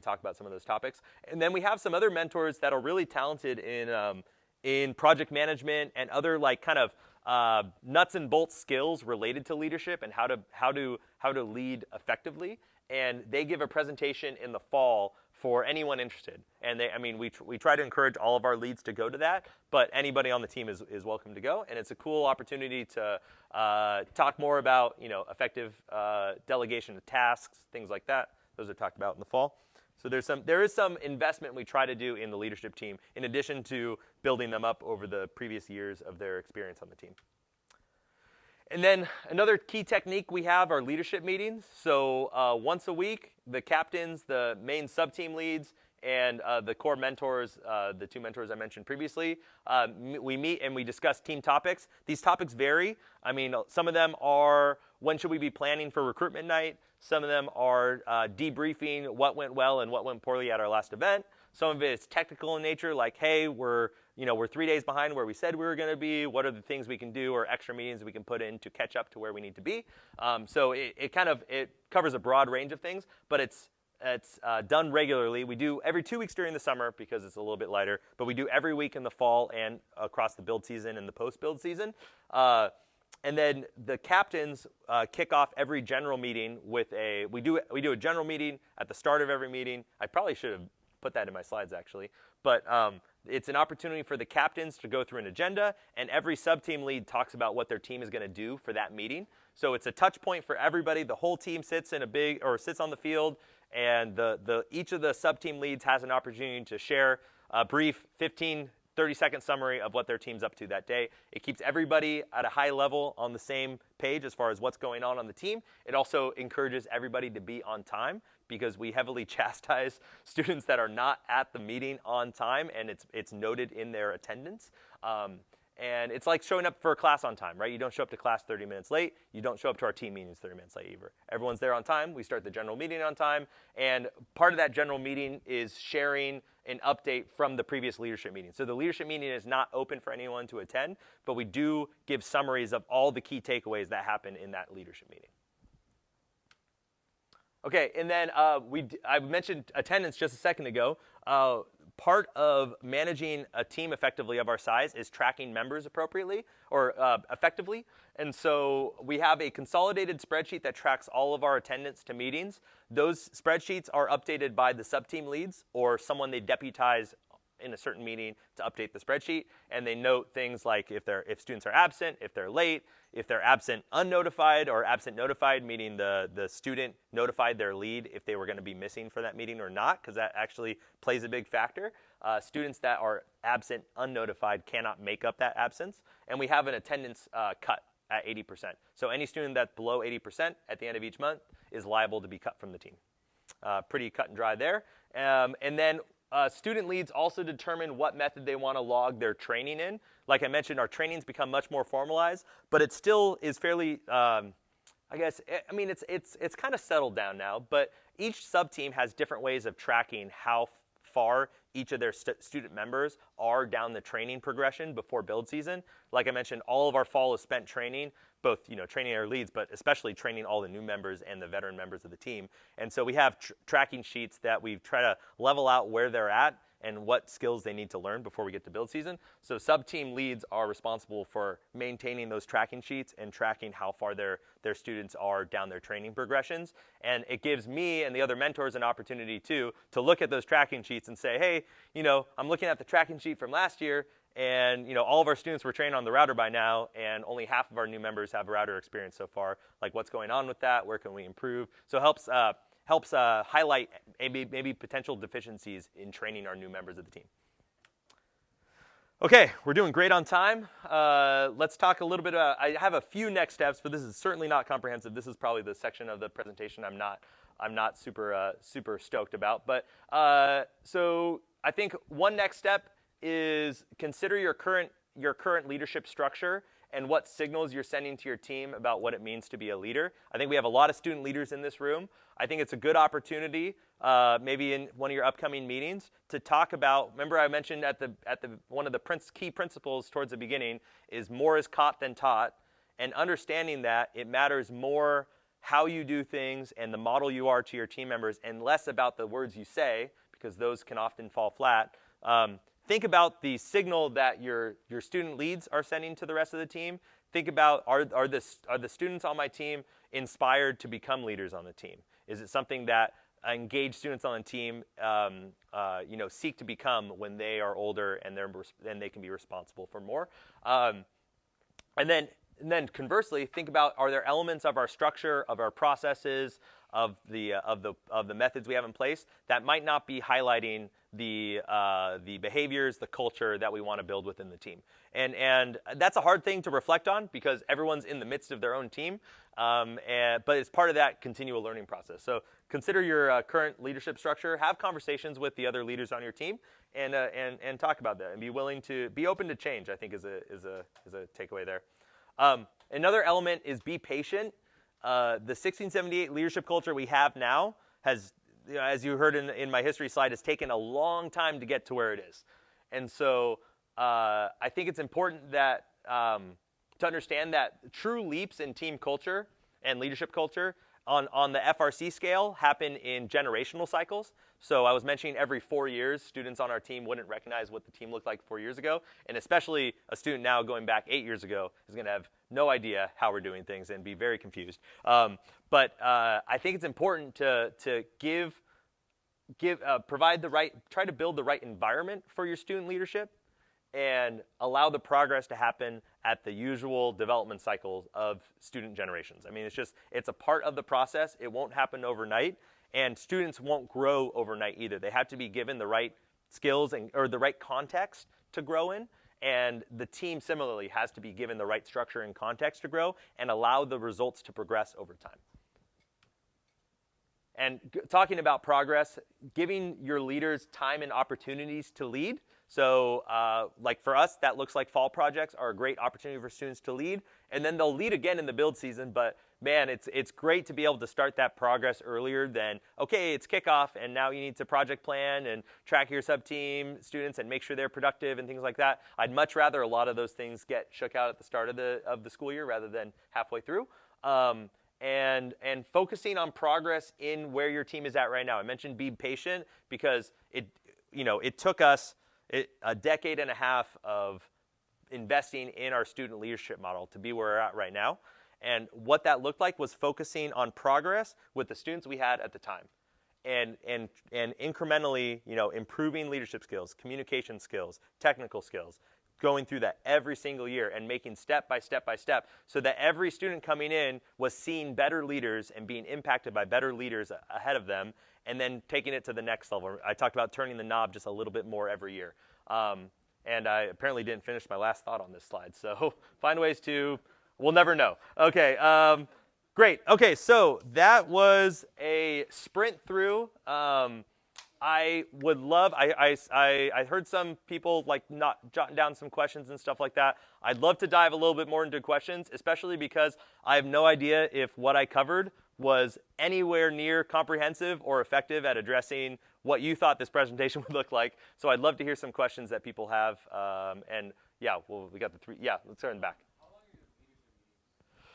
talk about some of those topics. And then we have some other mentors that are really talented in project management and other kind of nuts and bolts skills related to leadership and how to lead effectively. And they give a presentation in the fall for anyone interested. And we try to encourage all of our leads to go to that, but anybody on the team is welcome to go. And it's a cool opportunity to talk more about effective delegation of tasks, things like that. Those are talked about in the fall. So there is some investment we try to do in the leadership team in addition to building them up over the previous years of their experience on the team. And then another key technique we have are leadership meetings. So once a week, the captains, the main sub-team leads, and the core mentors, the two mentors I mentioned previously, we meet and we discuss team topics. These topics vary. I mean, some of them are when should we be planning for recruitment night? Some of them are debriefing what went well and what went poorly at our last event. Some of it is technical in nature, like, hey, we're 3 days behind where we said we were going to be. What are the things we can do or extra meetings we can put in to catch up to where we need to be? So it covers a broad range of things, but it's done regularly. We do every 2 weeks during the summer because it's a little bit lighter, but we do every week in the fall and across the build season and the post-build season. And then the captains kick off every general meeting with we do a general meeting at the start of every meeting. I probably should have put that in my slides actually, but it's an opportunity for the captains to go through an agenda, and every sub-team lead talks about what their team is going to do for that meeting. So it's a touch point for everybody. The whole team sits on the field, and each of the sub-team leads has an opportunity to share a brief 30-second summary of what their team's up to that day. It keeps everybody at a high level on the same page as far as what's going on the team. It also encourages everybody to be on time because we heavily chastise students that are not at the meeting on time, and it's noted in their attendance. And it's like showing up for a class on time, right? You don't show up to class 30 minutes late. You don't show up to our team meetings 30 minutes late either. Everyone's there on time. We start the general meeting on time. And part of that general meeting is sharing an update from the previous leadership meeting. So the leadership meeting is not open for anyone to attend, but we do give summaries of all the key takeaways that happen in that leadership meeting. Okay, and then I mentioned attendance just a second ago. Part of managing a team effectively of our size is tracking members appropriately or effectively. And so we have a consolidated spreadsheet that tracks all of our attendance to meetings. Those spreadsheets are updated by the sub-team leads or someone they deputize in a certain meeting to update the spreadsheet, and they note things like if students are absent, if they're late, if they're absent unnotified or absent notified, meaning the student notified their lead if they were going to be missing for that meeting or not, because that actually plays a big factor. Students that are absent unnotified cannot make up that absence, and we have an attendance cut at 80%. So any student that's below 80% at the end of each month is liable to be cut from the team. Pretty cut and dry there. And then student leads also determine what method they want to log their training in. Like I mentioned, our training's become much more formalized, but it still is fairly, it's kind of settled down now, but each sub-team has different ways of tracking how far each of their student members are down the training progression before build season. Like I mentioned, all of our fall is spent training, both training our leads, but especially training all the new members and the veteran members of the team. And so we have tracking sheets that we try to level out where they're at and what skills they need to learn before we get to build season. So sub-team leads are responsible for maintaining those tracking sheets and tracking how far their students are down their training progressions. And it gives me and the other mentors an opportunity to look at those tracking sheets and say, hey, I'm looking at the tracking sheet from last year, and all of our students were trained on the router by now, and only half of our new members have router experience so far. Like, what's going on with that? Where can we improve? So it helps highlight maybe potential deficiencies in training our new members of the team. Okay, we're doing great on time. Let's talk a little bit about, I have a few next steps, but this is certainly not comprehensive. This is probably the section of the presentation I'm not super stoked about. But so I think one next step is consider your current leadership structure and what signals you're sending to your team about what it means to be a leader. I think we have a lot of student leaders in this room. I think it's a good opportunity, maybe in one of your upcoming meetings, to talk about, remember I mentioned at the one of the key principles towards the beginning is more is caught than taught, and understanding that it matters more how you do things and the model you are to your team members and less about the words you say, because those can often fall flat. Think about the signal that your student leads are sending to the rest of the team. Think about, are the students on my team inspired to become leaders on the team? Is it something that engaged students on the team seek to become when they are older and then they can be responsible for more? And then conversely, think about, are there elements of our structure, of our processes, of the methods we have in place that might not be highlighting the behaviors, the culture that we want to build within the team. And that's a hard thing to reflect on because everyone's in the midst of their own team, but it's part of that continual learning process. So consider your current leadership structure, have conversations with the other leaders on your team, and talk about that, and be open to change, I think is a takeaway there. Another element is be patient. The 1678 leadership culture we have now has, as you heard in my history slide, has taken a long time to get to where it is. And so I think it's important that to understand that true leaps in team culture and leadership culture on the FRC scale happen in generational cycles. So I was mentioning every 4 years, students on our team wouldn't recognize what the team looked like 4 years ago. And especially a student now going back 8 years ago is going to have no idea how we're doing things and be very confused. But I think it's important to try to build the right environment for your student leadership and allow the progress to happen at the usual development cycles of student generations. I mean, it's a part of the process. It won't happen overnight, and students won't grow overnight either. They have to be given the right skills or the right context to grow in, and the team similarly has to be given the right structure and context to grow and allow the results to progress over time. And talking about progress, giving your leaders time and opportunities to lead. So like for us, that looks like fall projects are a great opportunity for students to lead. And then they'll lead again in the build season. But man, it's great to be able to start that progress earlier than, okay, it's kickoff and now you need to project plan and track your sub-team students and make sure they're productive and things like that. I'd much rather a lot of those things get shook out at the start of the school year rather than halfway through. And focusing on progress in where your team is at right now. I mentioned be patient because it took us a decade and a half of investing in our student leadership model to be where we're at right now. And what that looked like was focusing on progress with the students we had at the time. And incrementally, improving leadership skills, communication skills, technical skills, going through that every single year and making step by step by step so that every student coming in was seeing better leaders and being impacted by better leaders ahead of them and then taking it to the next level. I talked about turning the knob just a little bit more every year. And I apparently didn't finish my last thought on this slide. So find ways we'll never know. Okay, great. Okay, so that was a sprint through. I would love, I heard some people not jotting down some questions and stuff like that. I'd love to dive a little bit more into questions, especially because I have no idea if what I covered was anywhere near comprehensive or effective at addressing what you thought this presentation would look like. So I'd love to hear some questions that people have. And yeah, we got the three. Yeah, let's start in the back.
How long are your leadership meetings?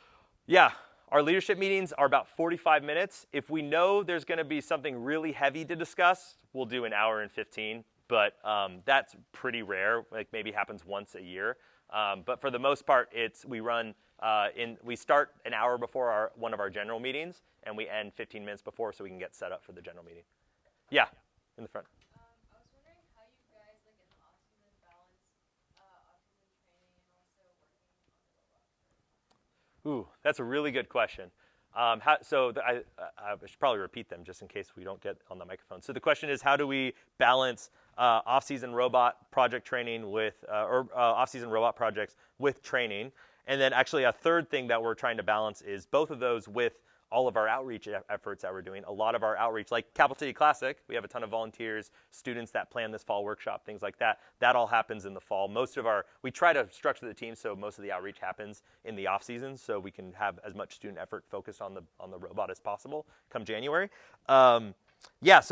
Yeah. Our leadership meetings are about 45 minutes. If we know there's going to be something really heavy to discuss, we'll do an hour and 15. But that's pretty rare. Maybe happens once a year. But for the most part, we start an hour before one of our general meetings, and we end 15 minutes before so we can get set up for the general meeting. Yeah, in the front.
I was wondering how you guys, in the off-season, balance off-season training and also working on the robot.
Ooh, that's a really good question. I should probably repeat them just in case we don't get on the microphone. So the question is, how do we balance off-season robot project training with, off-season robot projects with training? And then actually a third thing that we're trying to balance is both of those with all of our outreach efforts that we're doing. A lot of our outreach, like Capital City Classic, we have a ton of volunteers, students that plan this fall workshop, things like that. That all happens in the fall. We try to structure the team so most of the outreach happens in the off season, so we can have as much student effort focused on the robot as possible come January. So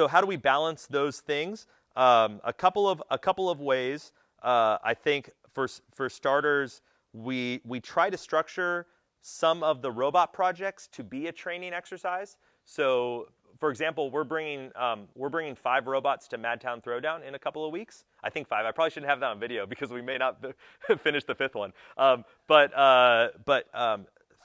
how do we balance those things? A couple of ways. I think for starters, we try to structure some of the robot projects to be a training exercise. So, for example, we're bringing 5 robots to Madtown Throwdown in a couple of weeks. I think 5. I probably shouldn't have that on video because we may not finish the 5th one. But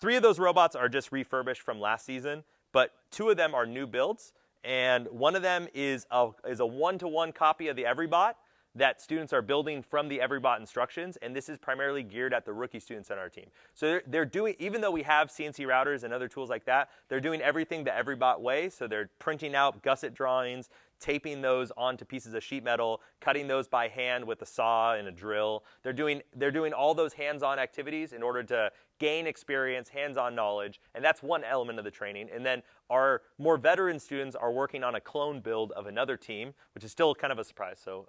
3 of those robots are just refurbished from last season, but 2 of them are new builds, and one of them is a one-to-one copy of the EveryBot. that students are building from the Everybot instructions, and this is primarily geared at the rookie students on our team. So they're doing, even though we have CNC routers and other tools like that, they're doing everything the Everybot way. So they're printing out gusset drawings, taping those onto pieces of sheet metal, cutting those by hand with a saw and a drill. They're doing all those hands-on activities in order to gain experience, hands-on knowledge, and that's one element of the training. And then our more veteran students are working on a clone build of another team, which is still kind of a surprise. So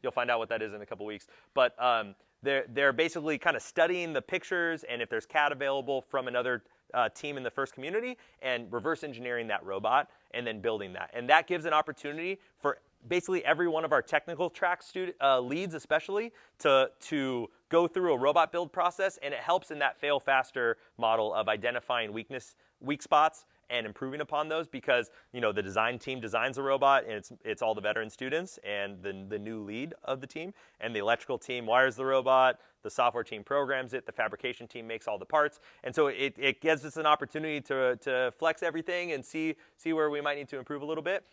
you'll find out what that is in a couple weeks. But they're basically kind of studying the pictures and if there's CAD available from another team in the first community and reverse engineering that robot and then building that. And that gives an opportunity for basically every one of our technical track leads especially to go through a robot build process, and it helps in that fail faster model of identifying weak spots and improving upon those, because the design team designs a robot and it's all the veteran students and the new lead of the team, and the electrical team wires the robot, the software team programs it, the fabrication team makes all the parts, and so it gives us an opportunity to flex everything and see where we might need to improve a little bit.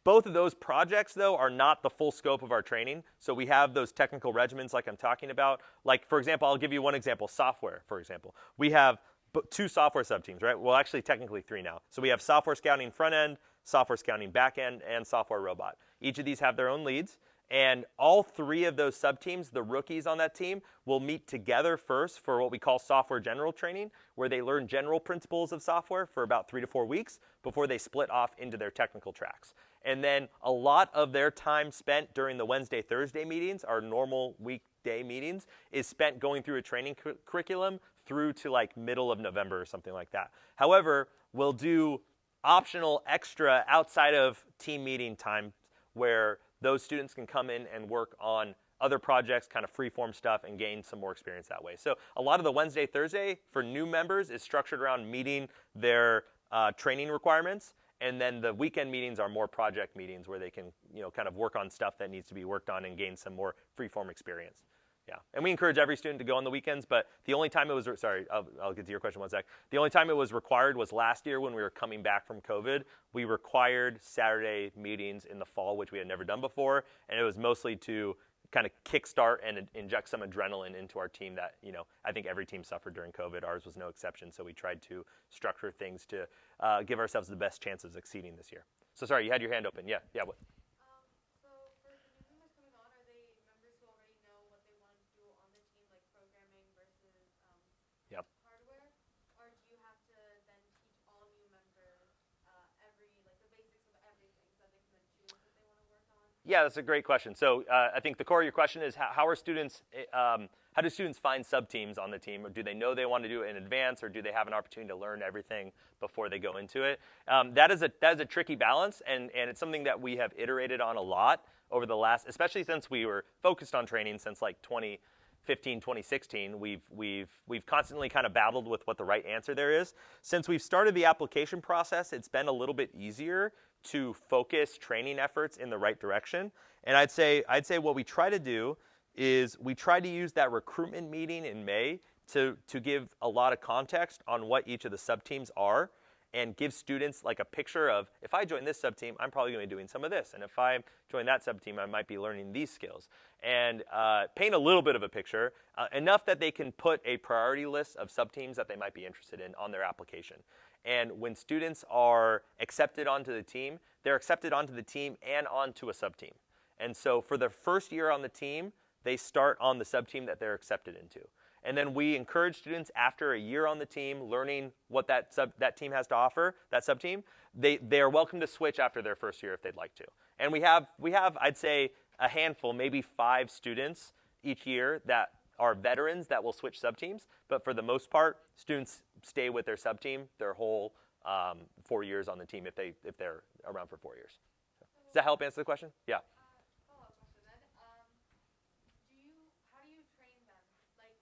Both of those projects, though, are not the full scope of our training. So we have those technical regimens like I'm talking about. Like, for example, I'll give you one example, software, for example. We have 2 software subteams, right? Well, actually, technically 3 now. So we have software scouting front end, software scouting back end, and software robot. Each of these have their own leads. And all 3 of those subteams, the rookies on that team, will meet together first for what we call software general training, where they learn general principles of software for about 3 to 4 weeks before they split off into their technical tracks. And then a lot of their time spent during the Wednesday, Thursday meetings, our normal weekday meetings, is spent going through a training curriculum through to like middle of November or something like that. However, we'll do optional extra outside of team meeting time where those students can come in and work on other projects, kind of free-form stuff, and gain some more experience that way. So a lot of the Wednesday, Thursday for new members is structured around meeting their training requirements. And then the weekend meetings are more project meetings where they can, kind of work on stuff that needs to be worked on and gain some more free-form experience. Yeah, and we encourage every student to go on the weekends, but the only time it was, I'll get to your question one sec. The only time it was required was last year when we were coming back from COVID. We required Saturday meetings in the fall, which we had never done before, and it was mostly to kind of kickstart and inject some adrenaline into our team that, I think every team suffered during COVID. Ours was no exception, so we tried to structure things to give ourselves the best chance of succeeding this year. So sorry, you had your hand open. Yeah. What?
So for the new members coming on, are they members who already know what they want to do on the team, like programming versus
Yep.
hardware? Or do you have to then teach all new members the basics of everything so that they can then choose what they want to work on?
Yeah, that's a great question. So I think the core of your question is how do students find sub-teams on the team? Or do they know they want to do it in advance, or do they have an opportunity to learn everything before they go into it? That is a tricky balance, and it's something that we have iterated on a lot over the last, especially since we were focused on training since like 2015, 2016. We've constantly kind of battled with what the right answer there is. Since we've started the application process, it's been a little bit easier to focus training efforts in the right direction. And I'd say what we try to do is we try to use that recruitment meeting in May to give a lot of context on what each of the sub-teams are, and give students like a picture of, if I join this sub-team, I'm probably going to be doing some of this. And if I join that sub-team, I might be learning these skills. And paint a little bit of a picture, enough that they can put a priority list of sub-teams that they might be interested in on their application. And when students are accepted onto the team, they're accepted onto the team and onto a sub-team. And so for the first year on the team, they start on the sub-team that they're accepted into. And then we encourage students after a year on the team, learning what that team has to offer, that sub-team, they are welcome to switch after their first year if they'd like to. And we have, I'd say, a handful, maybe 5 students each year that are veterans that will switch sub-teams. But for the most part, students stay with their sub-team their whole 4 years on the team if they're around for 4 years. Does that help answer the question? Yeah.
Follow-up question then. How do you train them? Like,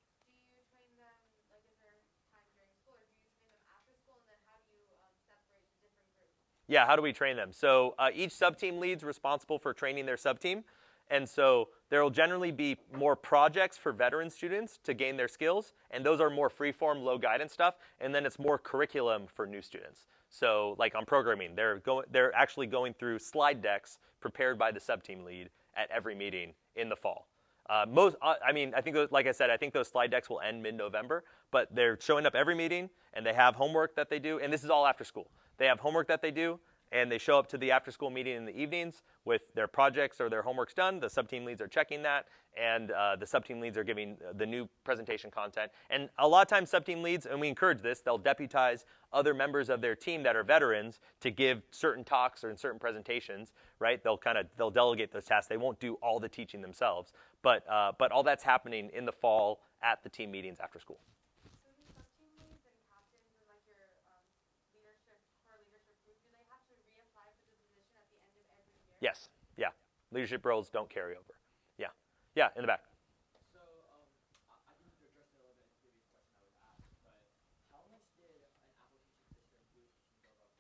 do you train them, like, is there time during school, or do you train them after school, and then how do you separate the different groups?
Yeah, how do we train them? So each sub-team lead's responsible for training their sub-team. And so there will generally be more projects for veteran students to gain their skills, and those are more free-form, low-guidance stuff, and then it's more curriculum for new students. So like on programming, they're actually going through slide decks prepared by the sub-team lead at every meeting in the fall. I think like I said, I think those slide decks will end mid-November, but they're showing up every meeting, and they have homework that they do, and this is all after school. They have homework that they do, and they show up to the after-school meeting in the evenings with their projects or their homeworks done. The sub-team leads are checking that, and the sub-team leads are giving the new presentation content. And a lot of times sub-team leads, and we encourage this, they'll deputize other members of their team that are veterans to give certain talks or certain presentations, right? They'll delegate those tasks. They won't do all the teaching themselves. But all that's happening in the fall at the team meetings after school.
So do sub-team leads and captains and like your core leadership group, do they have to reapply for the position at the end of every year?
Yes, yeah. Leadership roles don't carry over. Yeah, yeah, in the back.
So, I think you addressed it a little bit in the previous question I was asked, but how much did an application system boost team's overall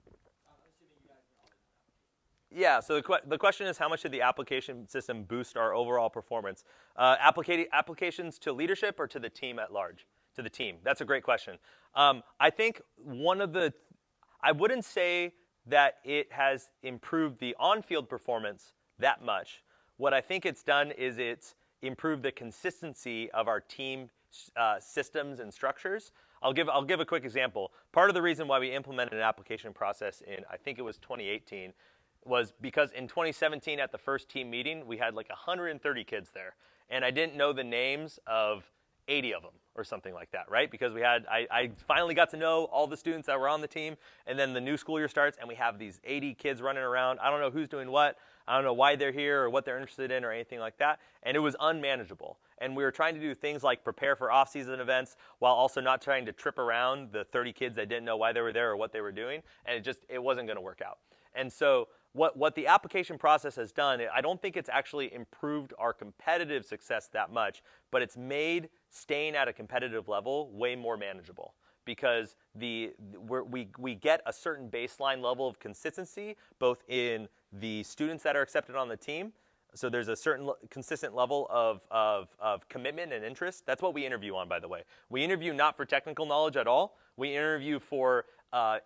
performance? I'm assuming you guys are always on applications.
Yeah, so the question is, how much did the application system boost our overall performance? Applications to leadership or to the team at large? To the team. That's a great question. I think I wouldn't say that it has improved the on-field performance that much. What I think it's done is it's improved the consistency of our team systems and structures. I'll give a quick example. Part of the reason why we implemented an application process in, I think it was 2018, was because in 2017 at the first team meeting, we had like 130 kids there. And I didn't know the names of 80 of them or something like that, right? Because I finally got to know all the students that were on the team, and then the new school year starts, and we have these 80 kids running around. I don't know who's doing what. I don't know why they're here or what they're interested in or anything like that. And it was unmanageable. And we were trying to do things like prepare for off-season events while also not trying to trip around the 30 kids that didn't know why they were there or what they were doing. And it wasn't going to work out. And so what the application process has done, I don't think it's actually improved our competitive success that much, but it's made staying at a competitive level way more manageable, because we get a certain baseline level of consistency both in the students that are accepted on the team. So there's a certain consistent level of commitment and interest. That's what we interview on, by the way. We interview not for technical knowledge at all. We interview for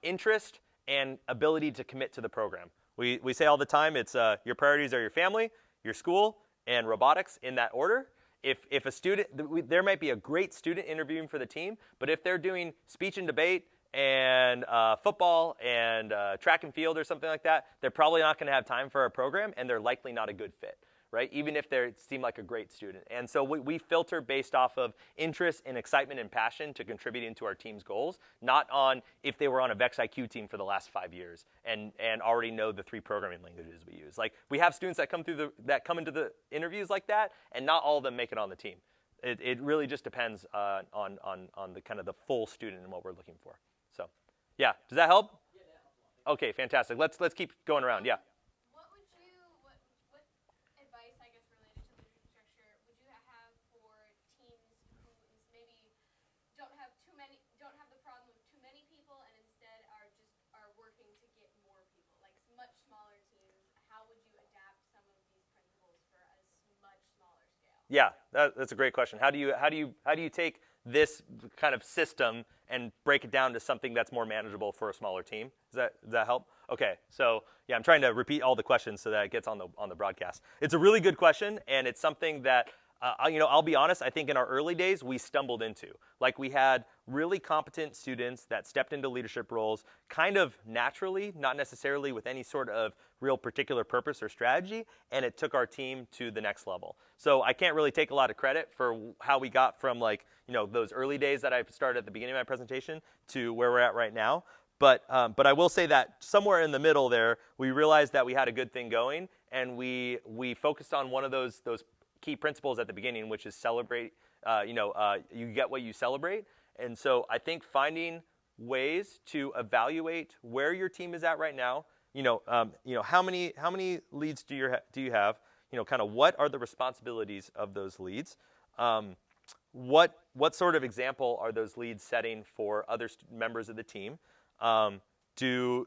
interest and ability to commit to the program. We say all the time, it's your priorities are your family, your school, and robotics in that order. If a student, there might be a great student interviewing for the team, but if they're doing speech and debate and football and track and field or something like that, they're probably not going to have time for our program, and they're likely not a good fit, right? Even if they seem like a great student. And so we filter based off of interest and excitement and passion to contributing to our team's goals, not on if they were on a VEX IQ team for the last 5 years and already know the 3 programming languages we use. Like, we have students that come into the interviews like that, and not all of them make it on the team. It really just depends on the kind of the full student and what we're looking for. So, yeah, does that help?
Yeah, that helps a lot.
Okay, fantastic. Let's keep going around. Yeah.
What advice, I guess, related to leadership structure would you have for teams who maybe don't have the problem of too many people and instead are working to get more people, like much smaller teams? How would you adapt some of these principles for a much smaller scale?
Yeah, that's a great question. How do you take this kind of system and break it down to something that's more manageable for a smaller team? Does that help? Okay, so yeah, I'm trying to repeat all the questions so that it gets on the broadcast. It's a really good question, and it's something that I'll be honest, I think in our early days we stumbled into. Like, we had really competent students that stepped into leadership roles kind of naturally, not necessarily with any sort of real particular purpose or strategy, and it took our team to the next level. So I can't really take a lot of credit for how we got from those early days that I started at the beginning of my presentation to where we're at right now. But I will say that somewhere in the middle there, we realized that we had a good thing going, and we focused on one of those key principles at the beginning, which is celebrate. You get what you celebrate. And so I think finding ways to evaluate where your team is at right now. How many leads do you have? Kind of what are the responsibilities of those leads? What sort of example are those leads setting for other members of the team? Do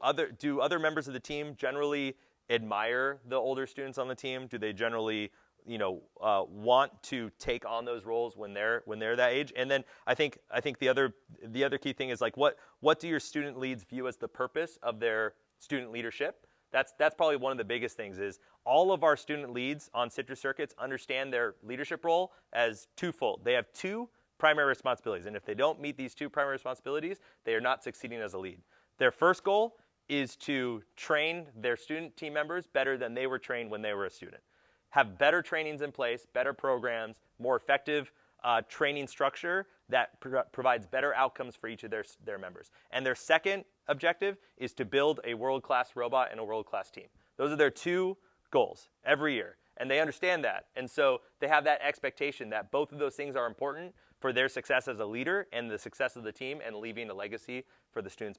other members of the team generally admire the older students on the team? Do they generally want to take on those roles when they're that age? And then I think the other key thing is, like, what do your student leads view as the purpose of their student leadership? That's probably one of the biggest things is all of our student leads on Citrus Circuits understand their leadership role as twofold. They have two primary responsibilities, and if they don't meet these two primary responsibilities, they are not succeeding as a lead. Their first goal is to train their student team members better than they were trained when they were a student. Have better trainings in place, better programs, more effective training structure that provides better outcomes for each of their members. And their second objective is to build a world-class robot and a world-class team. Those are their two goals every year, and they understand that. And so they have that expectation that both of those things are important for their success as a leader and the success of the team and leaving a legacy for the students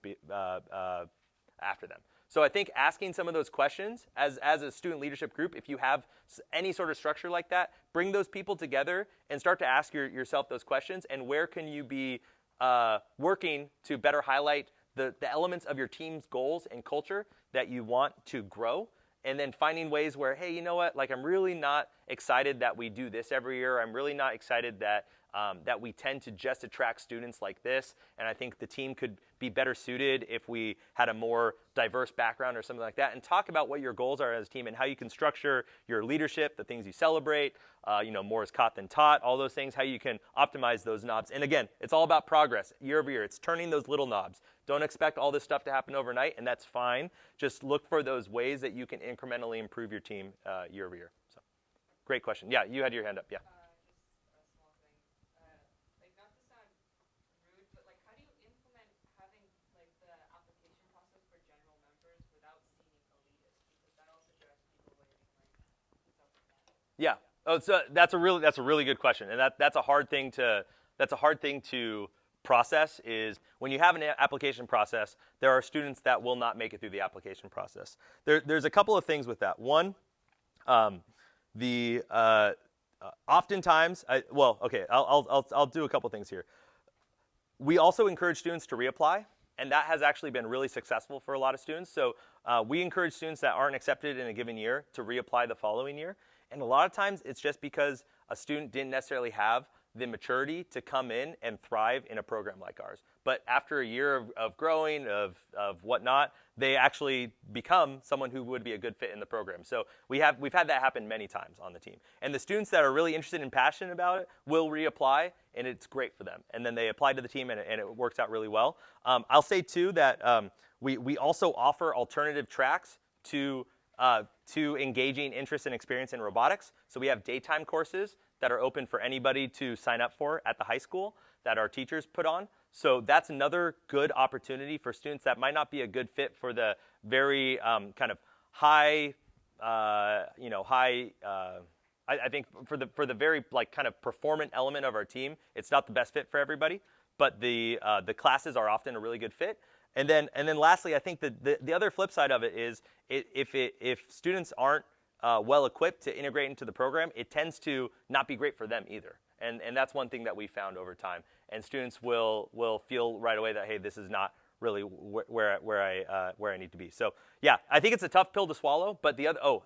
after them. So I think asking some of those questions as a student leadership group, if you have any sort of structure like that, bring those people together and start to ask yourself those questions, and where can you be working to better highlight the elements of your team's goals and culture that you want to grow, and then finding ways where, hey, you know what, like I'm really not excited that we do this every year. I'm really not excited that we tend to just attract students like this, and I think the team could be better suited if we had a more diverse background or something like that, and talk about what your goals are as a team and how you can structure your leadership, the things you celebrate, more is caught than taught, all those things, how you can optimize those knobs. And again, it's all about progress year over year. It's turning those little knobs. Don't expect all this stuff to happen overnight, and that's fine. Just look for those ways that you can incrementally improve your team year over year. So, great question. Yeah, you had your hand up. Yeah. Yeah. Oh, so that's a really good question, and that's a hard thing to process. Is when you have an application process, there are students that will not make it through the application process. There's a couple of things with that. One, oftentimes, I'll do a couple things here. We also encourage students to reapply, and that has actually been really successful for a lot of students. So we encourage students that aren't accepted in a given year to reapply the following year. And a lot of times it's just because a student didn't necessarily have the maturity to come in and thrive in a program like ours. But after a year of growing, of whatnot, they actually become someone who would be a good fit in the program. So we've had that happen many times on the team. And the students that are really interested and passionate about it will reapply, and it's great for them. And then they apply to the team, and it works out really well. I'll say, too, that we also offer alternative tracks to engaging interest and experience in robotics. So we have daytime courses that are open for anybody to sign up for at the high school that our teachers put on. So that's another good opportunity for students that might not be a good fit for the very kind of high, I think for the very like kind of performant element of our team, it's not the best fit for everybody. But the classes are often a really good fit. And then lastly, I think the other flip side of it is if students aren't well equipped to integrate into the program, it tends to not be great for them either. And that's one thing that we found over time. And students will feel right away that, hey, this is not really where I need to be. So yeah, I think it's a tough pill to swallow. But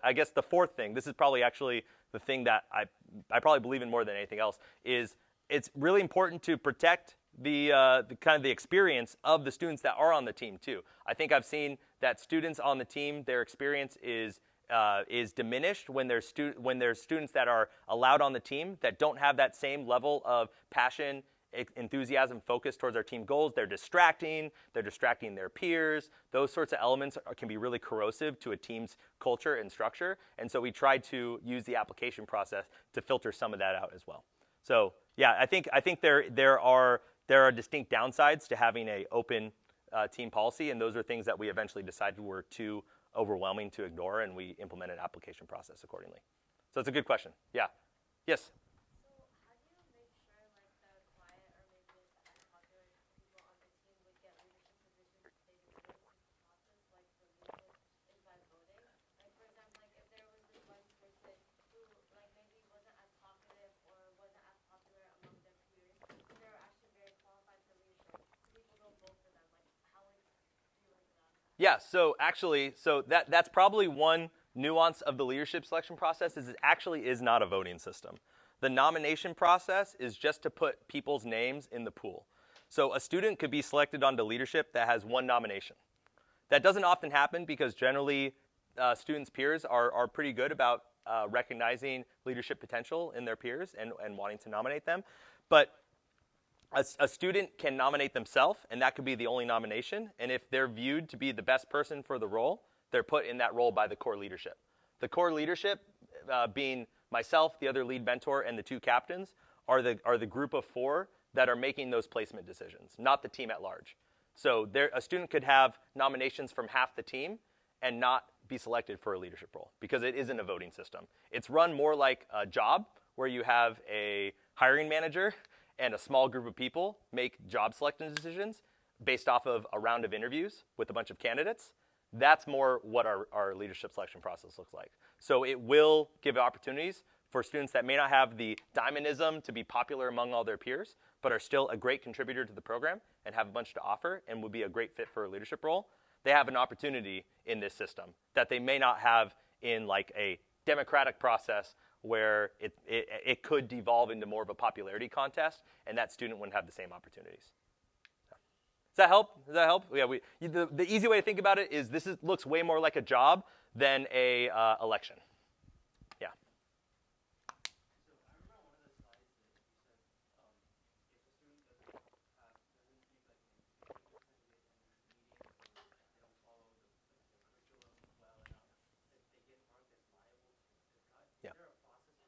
I guess the fourth thing, this is probably actually the thing that I probably believe in more than anything else, is it's really important to protect the kind of the experience of the students that are on the team too. I think I've seen that students on the team, their experience is diminished when there's students that are allowed on the team that don't have that same level of passion, enthusiasm, focus towards our team goals. They're distracting their peers. Those sorts of elements can be really corrosive to a team's culture and structure. And so we try to use the application process to filter some of that out as well. So yeah, I think there are distinct downsides to having an open team policy, and those are things that we eventually decided were too overwhelming to ignore, and we implemented an application process accordingly. So it's a good question. Yeah. Yes?
So how do you make sure like the quiet or maybe unpopular people on the team would get leadership positions if they didn't go through the process like the leadership is by voting? Like for example, like if there was this one person who like maybe wasn't as talkative or wasn't as popular among their peers, but they were actually very qualified for leadership, so people don't vote for them. Like how would you like that?
Yeah, so that's probably one nuance of the leadership selection process is it actually is not a voting system. The nomination process is just to put people's names in the pool. So a student could be selected onto leadership that has one nomination. That doesn't often happen because generally students' peers are pretty good about recognizing leadership potential in their peers and wanting to nominate them. But a student can nominate themselves, and that could be the only nomination. And if they're viewed to be the best person for the role, they're put in that role by the core leadership. The core leadership, being myself, the other lead mentor, and the two captains, are the group of 4 that are making those placement decisions, not the team at large. So a student could have nominations from half the team and not be selected for a leadership role because it isn't a voting system. It's run more like a job where you have a hiring manager and a small group of people make job selection decisions based off of a round of interviews with a bunch of candidates. That's more what our leadership selection process looks like. So it will give opportunities for students that may not have the diamondism to be popular among all their peers, but are still a great contributor to the program and have a bunch to offer and would be a great fit for a leadership role. They have an opportunity in this system that they may not have in like a democratic process where it could devolve into more of a popularity contest, and that student wouldn't have the same opportunities. Does that help? Does that help? Yeah. The easy way to think about it is looks way more like a job than a election. Yeah.
So I remember one of the slides that you said if a student doesn't speak like they don't follow the curriculum well enough, that they get marked as liable to cut.
Yeah.
Is there a process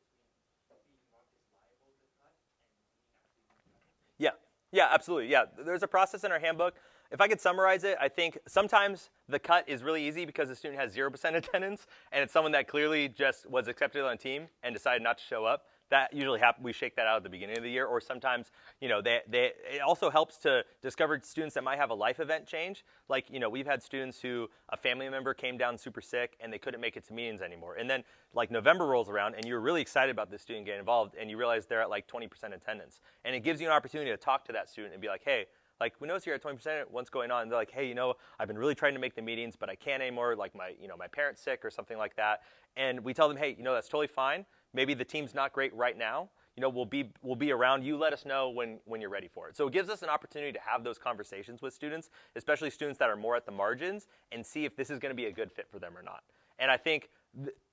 between being marked as liable to cut and being actually cut?
Yeah. Yeah, absolutely. Yeah, there's a process in our handbook. If I could summarize it, I think sometimes the cut is really easy because the student has 0% attendance, and it's someone that clearly just was accepted on a team and decided not to show up. That usually happens. We shake that out at the beginning of the year, or sometimes, it also helps to discover students that might have a life event change. Like, we've had students who a family member came down super sick and they couldn't make it to meetings anymore. And then, like, November rolls around and you're really excited about this student getting involved, and you realize they're at like 20% attendance. And it gives you an opportunity to talk to that student and be like, hey, like, we notice you're at 20%, what's going on? And they're like, hey, I've been really trying to make the meetings, but I can't anymore. Like, my parent's sick or something like that. And we tell them, hey, that's totally fine. Maybe the team's not great right now. We'll be around. You let us know when you're ready for it. So it gives us an opportunity to have those conversations with students, especially students that are more at the margins, and see if this is going to be a good fit for them or not. And I think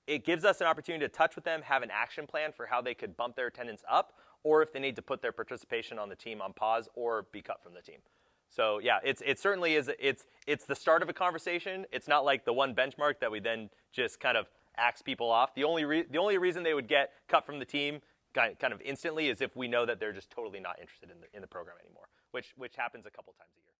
it gives us an opportunity to touch with them, have an action plan for how they could bump their attendance up, or if they need to put their participation on the team on pause or be cut from the team. So yeah, it certainly is. It's the start of a conversation. It's not like the one benchmark that we then just kind of axe people off. The only reason they would get cut from the team kind of instantly is if we know that they're just totally not interested in the program anymore, which happens a couple times a year.